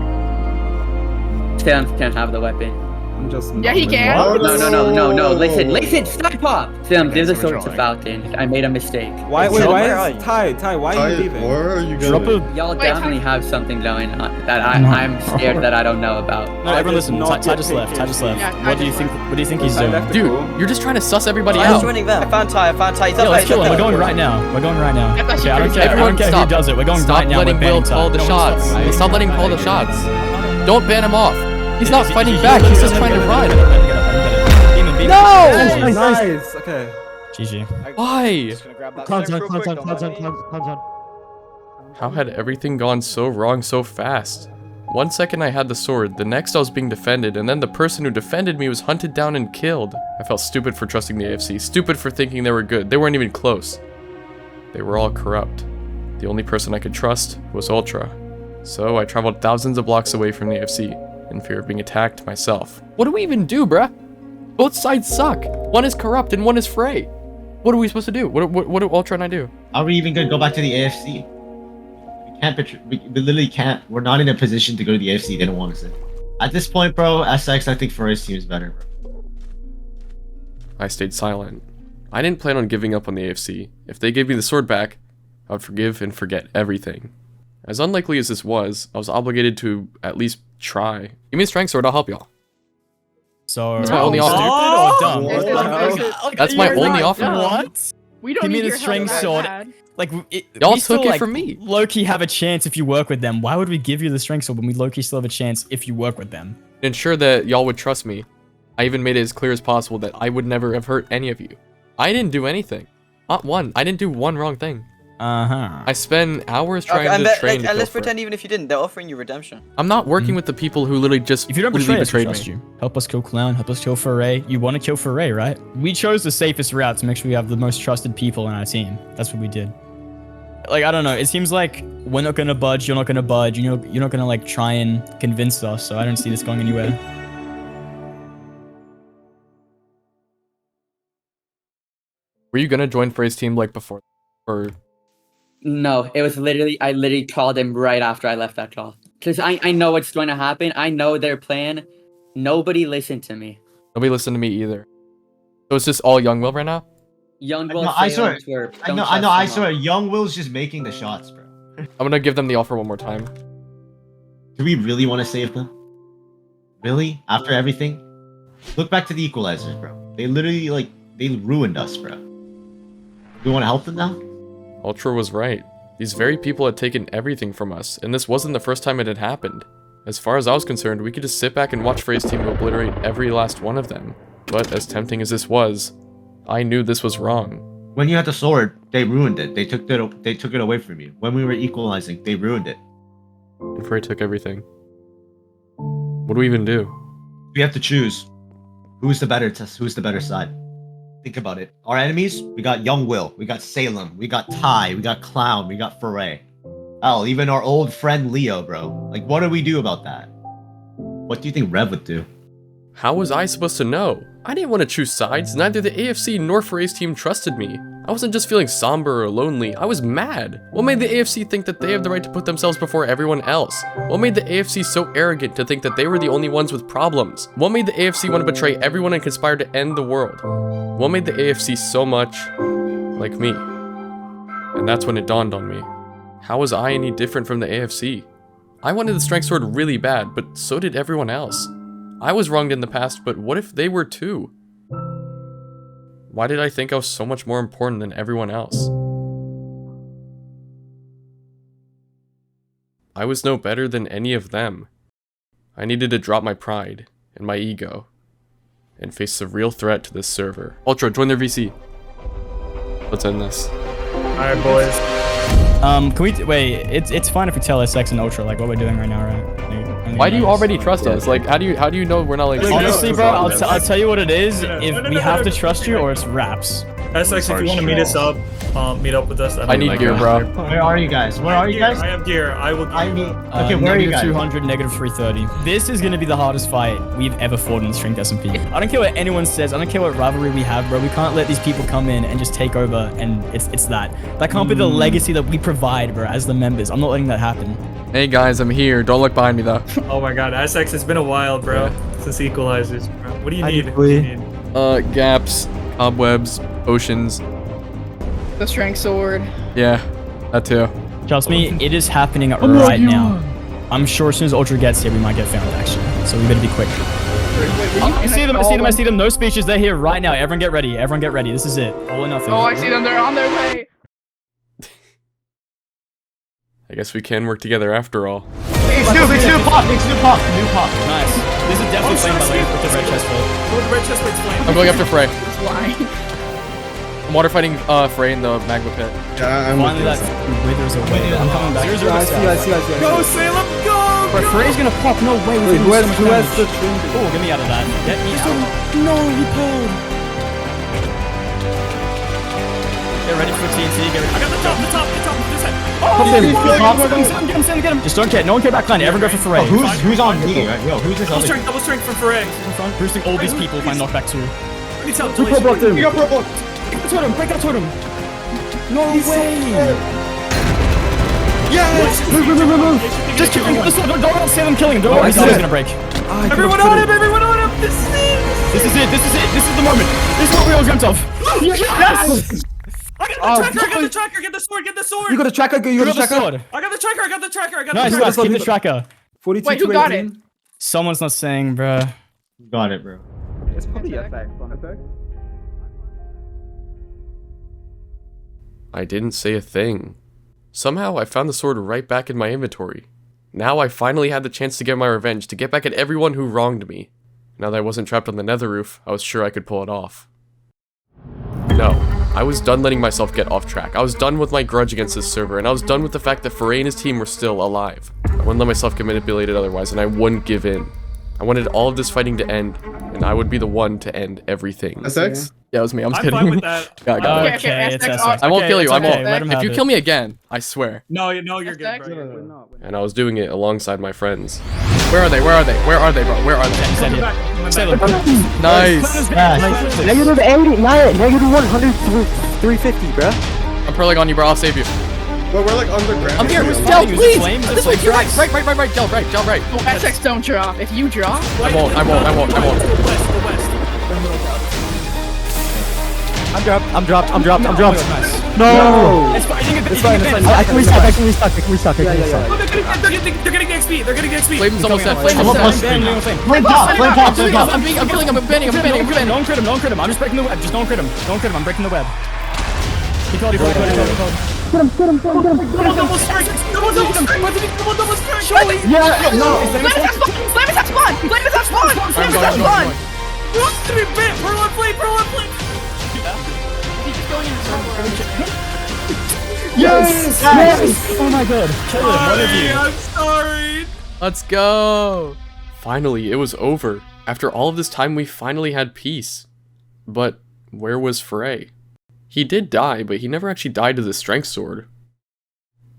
Tim can't have the weapon. I'm just. Yeah, he can. No. Listen, stop pop. Tim, give the sword to Falcon. I made a mistake. Why is Ty, why are you leaving? Where are you Drop going? a. Y'all definitely have something going on that I'm scared that I don't know about. No, everyone listen. not Ty just get left. Ty just left. Yeah, What do you think? What do you think he's I doing? left the Dude, call. you're just trying to suss everybody Ty's out. joining them. I found Ty. He's Yeah, up let's there. kill him. We're going right now. We're going right now. Yeah, that's Okay, I don't your care. I Everyone, don't care stop. who does it. We're going Stop right now. letting We're Will banning call Ty. the No, shots. stop. Stop letting him call the shots. Don't ban him off. He's not fighting back. He's just trying to run. No! Nice. Okay. GG. Why? Just gonna grab that Clown's strength on, real clown's quick, on, don't clown's on, mind me. clown's on. How had everything gone so wrong so fast? 1 second I had the sword, the next I was being defended, and then the person who defended me was hunted down and killed. I felt stupid for trusting the AFC, stupid for thinking they were good. They weren't even close. They were all corrupt. The only person I could trust was Ultra. So I traveled thousands of blocks away from the AFC, in fear of being attacked myself. What do we even do, bruh? Both sides suck. One is corrupt and one is Frey. What are we supposed to do? What do Ultra and I do? Are we even gonna go back to the AFC? We can't. We literally can't. We're not in a position to go to the AFC. They don't want us in. At this point, bro, SX, I think Frey's team is better, bro. I stayed silent. I didn't plan on giving up on the AFC. If they gave me the sword back, I would forgive and forget everything. As unlikely as this was, I was obligated to at least try. Give me a strength sword, I'll help y'all. So. That's my only offer. That's my only offer. What? We don't Give me need the your string help that sword. bad. Like, Y'all we still, took it like, from me. Low-key have a chance if you work with them. Why would we give you the strength sword when we low-key still have a chance if you work with them? To ensure that y'all would trust me, I even made it as clear as possible that I would never have hurt any of you. I didn't do anything. Not one. I didn't do one wrong thing. I spend hours trying and to train to kill let's for it. pretend even if you didn't, they're offering you redemption. I'm not working with the people who literally just If you don't completely betray us, we betrayed trust me. you. Help us kill Clown, help us kill Foray. You want to kill Foray, right? We chose the safest route to make sure we have the most trusted people in our team. That's what we did. Like, I don't know. It seems like we're not going to budge, you're not going to budge, you're not going to, like, try and convince us, so I don't see this going anywhere. Were you gonna join Frey's team like before? Or No, it was I literally called him right after I left that call. Because I know what's going to happen. I know their plan. Nobody listened to me. nobody listened to me either. So it's just all Young Will right now? Young No, Will, I swear. Twerp. I know. I swear. Young Will's just making the shots, bro. I'm gonna give them the offer one more time. Do we really want to save them? Really? After everything? Look back to the equalizers, bro. They literally, like, they ruined us, bro. Do we want to help them now? Ultra was right. These very people had taken everything from us, and this wasn't the first time it had happened. As far as I was concerned, we could just sit back and watch Frey's team obliterate every last one of them. But as tempting as this was, I knew this was wrong. When you had the sword, they ruined it. They took it away from you. When we were equalizing, they ruined it. And Frey took everything. What do we even do? We have to choose. Who's the better side? Think about it. Our enemies, we got Young Will, we got Salem, we got Ty, we got Clown, we got Foray. Hell, even our old friend Leo, bro. Like, what do we do about that? What do you think Rev would do? How was I supposed to know? I didn't want to choose sides. Neither the AFC nor Frey's team trusted me. I wasn't just feeling somber or lonely, I was mad. What made the AFC think that they have the right to put themselves before everyone else? What made the AFC so arrogant to think that they were the only ones with problems? What made the AFC want to betray everyone and conspire to end the world? What made the AFC so much like me? And that's when it dawned on me. How was I any different from the AFC? I wanted the Strength Sword really bad, but so did everyone else. I was wronged in the past, but what if they were too? Why did I think I was so much more important than everyone else? I was no better than any of them. I needed to drop my pride and my ego and face a real threat to this server. Ultra, join their VC. Let's end this. Alright, boys. Can we wait? It's fine if we tell SX and Ultra like what we're doing right now, right? Why do you already trust us? Like, how do you know we're not like? Honestly, bro, I'll tell you what it is. If we have to trust you, or it's raps. SX, if you want to meet us up, meet up with us. I need gear, bro. Where are you guys? Where are you guys? I have gear. I will. Okay, where are you guys? -200, -330. This is gonna be the hardest fight we've ever fought in Strength SMP. I don't care what anyone says. I don't care what rivalry we have, bro. We can't let these people come in and just take over, and it's that. That can't be the legacy that we provide, bro, as the members. I'm not letting that happen. Hey guys, I'm here. Don't look behind me though. Oh my god, SX, it's been a while, bro. Since Equalizers, bro. What do you need? Gaps, cobwebs, potions. The strength sword. Yeah, that too. Trust me, it is happening right now. I'm sure as soon as Ultra gets here, we might get found, actually. So we better be quick. I see them. No speeches. They're here right now. Everyone get ready. This is it. All or nothing. Oh, I see them. They're on their way. I guess we can work together after all. It's new pop. Nice. This is definitely flame by the way with the red chest plate. Oh, the red chest plate's flame. I'm going after Frey. Why? I'm water fighting Frey in the magma pit. Yeah, I'm Finally, that withers away. I'm coming back. I see. Go, Salem, go! Bro, Frey's gonna pop. No way. Wait, who has the Oh, get me out of that. Get me out. No, he pulled. Get ready for TNT. Get ready. I got the top, this head. Get him. Just don't care. No one care about Clan. Everyone go for Foray. Who's on me? Right? Yo, who's this Double other? strength from Foray. Boosting all these people if I knock back too. I need help. You blocked him. Break that totem. No way. Yes. Move. Just kill him with the sword. Don't see them killing him. Don't worry. He's gonna break. Everyone on him. This is it. This is the moment. This is what we all dreamt of. Yes. I got the tracker, get the sword! You got the tracker, you got the tracker? I got the tracker, Nice, keep the tracker. 42 Wait, who got it? Someone's not saying, bruh. Got it, bro. It's probably FX. I didn't say a thing. Somehow, I found the sword right back in my inventory. Now I finally had the chance to get my revenge, to get back at everyone who wronged me. Now that I wasn't trapped on the nether roof, I was sure I could pull it off. No. I was done letting myself get off track. I was done with my grudge against this server, and I was done with the fact that Foray and his team were still alive. I wouldn't let myself get manipulated otherwise, and I wouldn't give in. I wanted all of this fighting to end, and I would be the one to end everything. SX? Yeah, it was me. I'm just I'm kidding. fine with that. Yeah, I got it. Okay, it's SX. SX. I won't kill you. I Okay, won't. let him If have you it. kill me again, I swear. No, you're good, bro. And I was doing it alongside my friends. Where are they? Where are they? Where are they, bro? Where are they? Come back. Nice. Negative 80, negative 100, 350, bro. I'm pearling on you, bro. I'll save you. But we're like underground. I'm here. Del, please. This way. You're right. Right. Del, right. Del, right. Oh, SX don't drop. If you drop, I won't. I'm dropped. No! It's fine. I can restock. They're getting the XP. They're getting the XP. Flame's almost dead. Flame's almost dead. Flame top. I'm killing him. I'm banning. Don't crit him. I'm just breaking the web. Just don't crit him. I'm breaking the web. He called. Double strike. Surely. Yeah, no. Flame is at spawn. Pearl on flame. Yes! Oh my god. Kill him, one of you. I'm sorry. Let's go. Finally, it was over. After all of this time, we finally had peace. But where was Foray? He did die, but he never actually died to the strength sword.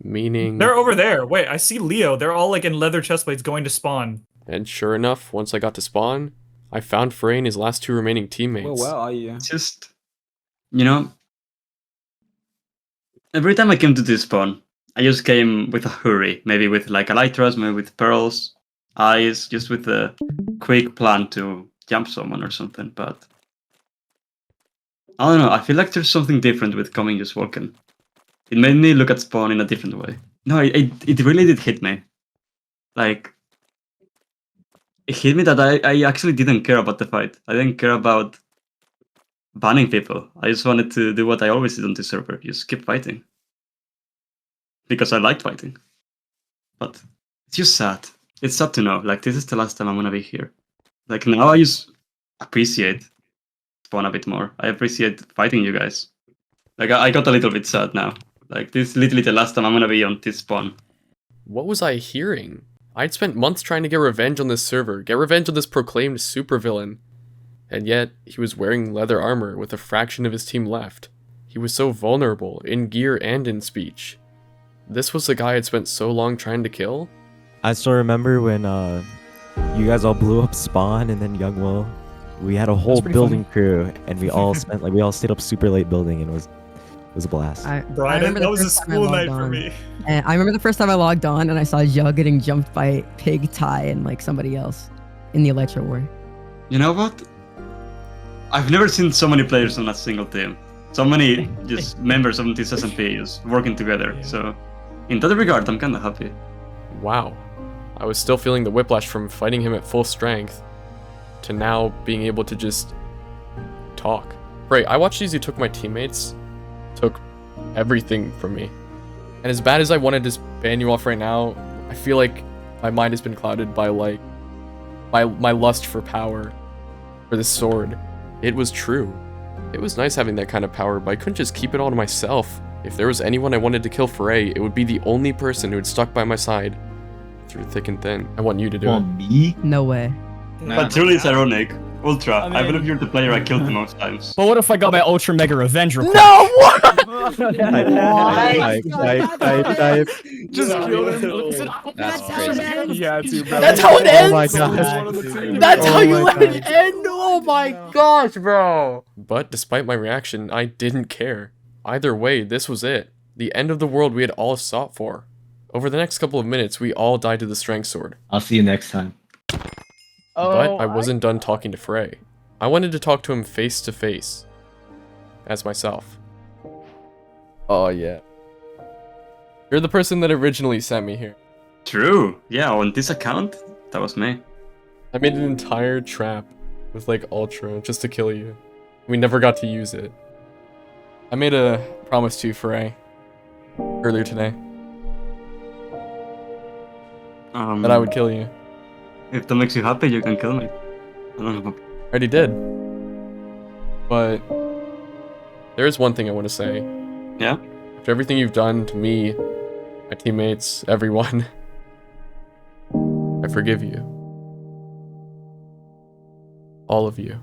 Meaning... They're over there. Wait, I see Leo. They're all like in leather chestplates going to spawn. And sure enough, once I got to spawn, I found Foray and his last two remaining teammates. Just, you know, every time I came to this spawn, I just came with a hurry. Maybe with like elytras, maybe with pearls, eyes, just with a quick plan to jump someone or something. But I don't know, I feel like there's something different with coming just walking. It made me look at spawn in a different way. No, it really did hit me. Like, it hit me that I actually didn't care about the fight. I didn't care about banning people. I just wanted to do what I always did on this server, just keep fighting. Because I liked fighting. But it's just sad. It's sad to know, like, this is the last time I'm gonna be here. Like, now I just appreciate spawn a bit more. I appreciate fighting you guys. Like, I got a little bit sad now. Like, this is literally the last time I'm gonna be on this spawn. What was I hearing? I'd spent months trying to get revenge on this server, get revenge on this proclaimed supervillain. And yet, he was wearing leather armor with a fraction of his team left. He was so vulnerable, in gear and in speech. This was the guy I'd spent so long trying to kill? I still remember when you guys all blew up spawn and then Young Will. We had a whole building crew and we all stayed up super late building and it was a blast. Brian, that was a school night for me. And I remember the first time I logged on and I saw Jug getting jumped by Pig, Ty, and like somebody else in the Electro War. You know what? I've never seen so many players on a single team. So many just members of this SMP just working together. So in that regard, I'm kind of happy. Wow. I was still feeling the whiplash from fighting him at full strength to now being able to just talk. Right, I watched as he took my teammates, took everything from me. And as bad as I wanted to ban you off right now, I feel like my mind has been clouded by like my lust for power, for this sword. It was true. It was nice having that kind of power, but I couldn't just keep it all to myself. If there was anyone I wanted to kill Foray, it would be the only person who had stuck by my side through thick and thin. I want you to do it. Me? No way. But truly it's ironic. Ultra, I mean- believe you're the player I killed the most times. But what if I got my Ultra Mega Revenge request? No! What? Just kill him. That's crazy. Yeah, too, bro. That's how it ends? Oh my god. That's how you let it end? Oh my gosh, bro. But despite my reaction, I didn't care. Either way, this was it. The end of the world we had all sought for. Over the next couple of minutes, we all died to the strength sword. I'll see you next time. But I wasn't done talking to Foray. I wanted to talk to him face to face. As myself. Oh yeah. You're the person that originally sent me here. True. Yeah, on this account, that was me. I made an entire trap with like Ultra just to kill you. We never got to use it. I made a promise to you, Foray, earlier today. That I would kill you. If that makes you happy, you can kill me. I don't know. Already did. But There is one thing I want to say. Yeah? After everything you've done to me, my teammates, everyone, I forgive you. All of you.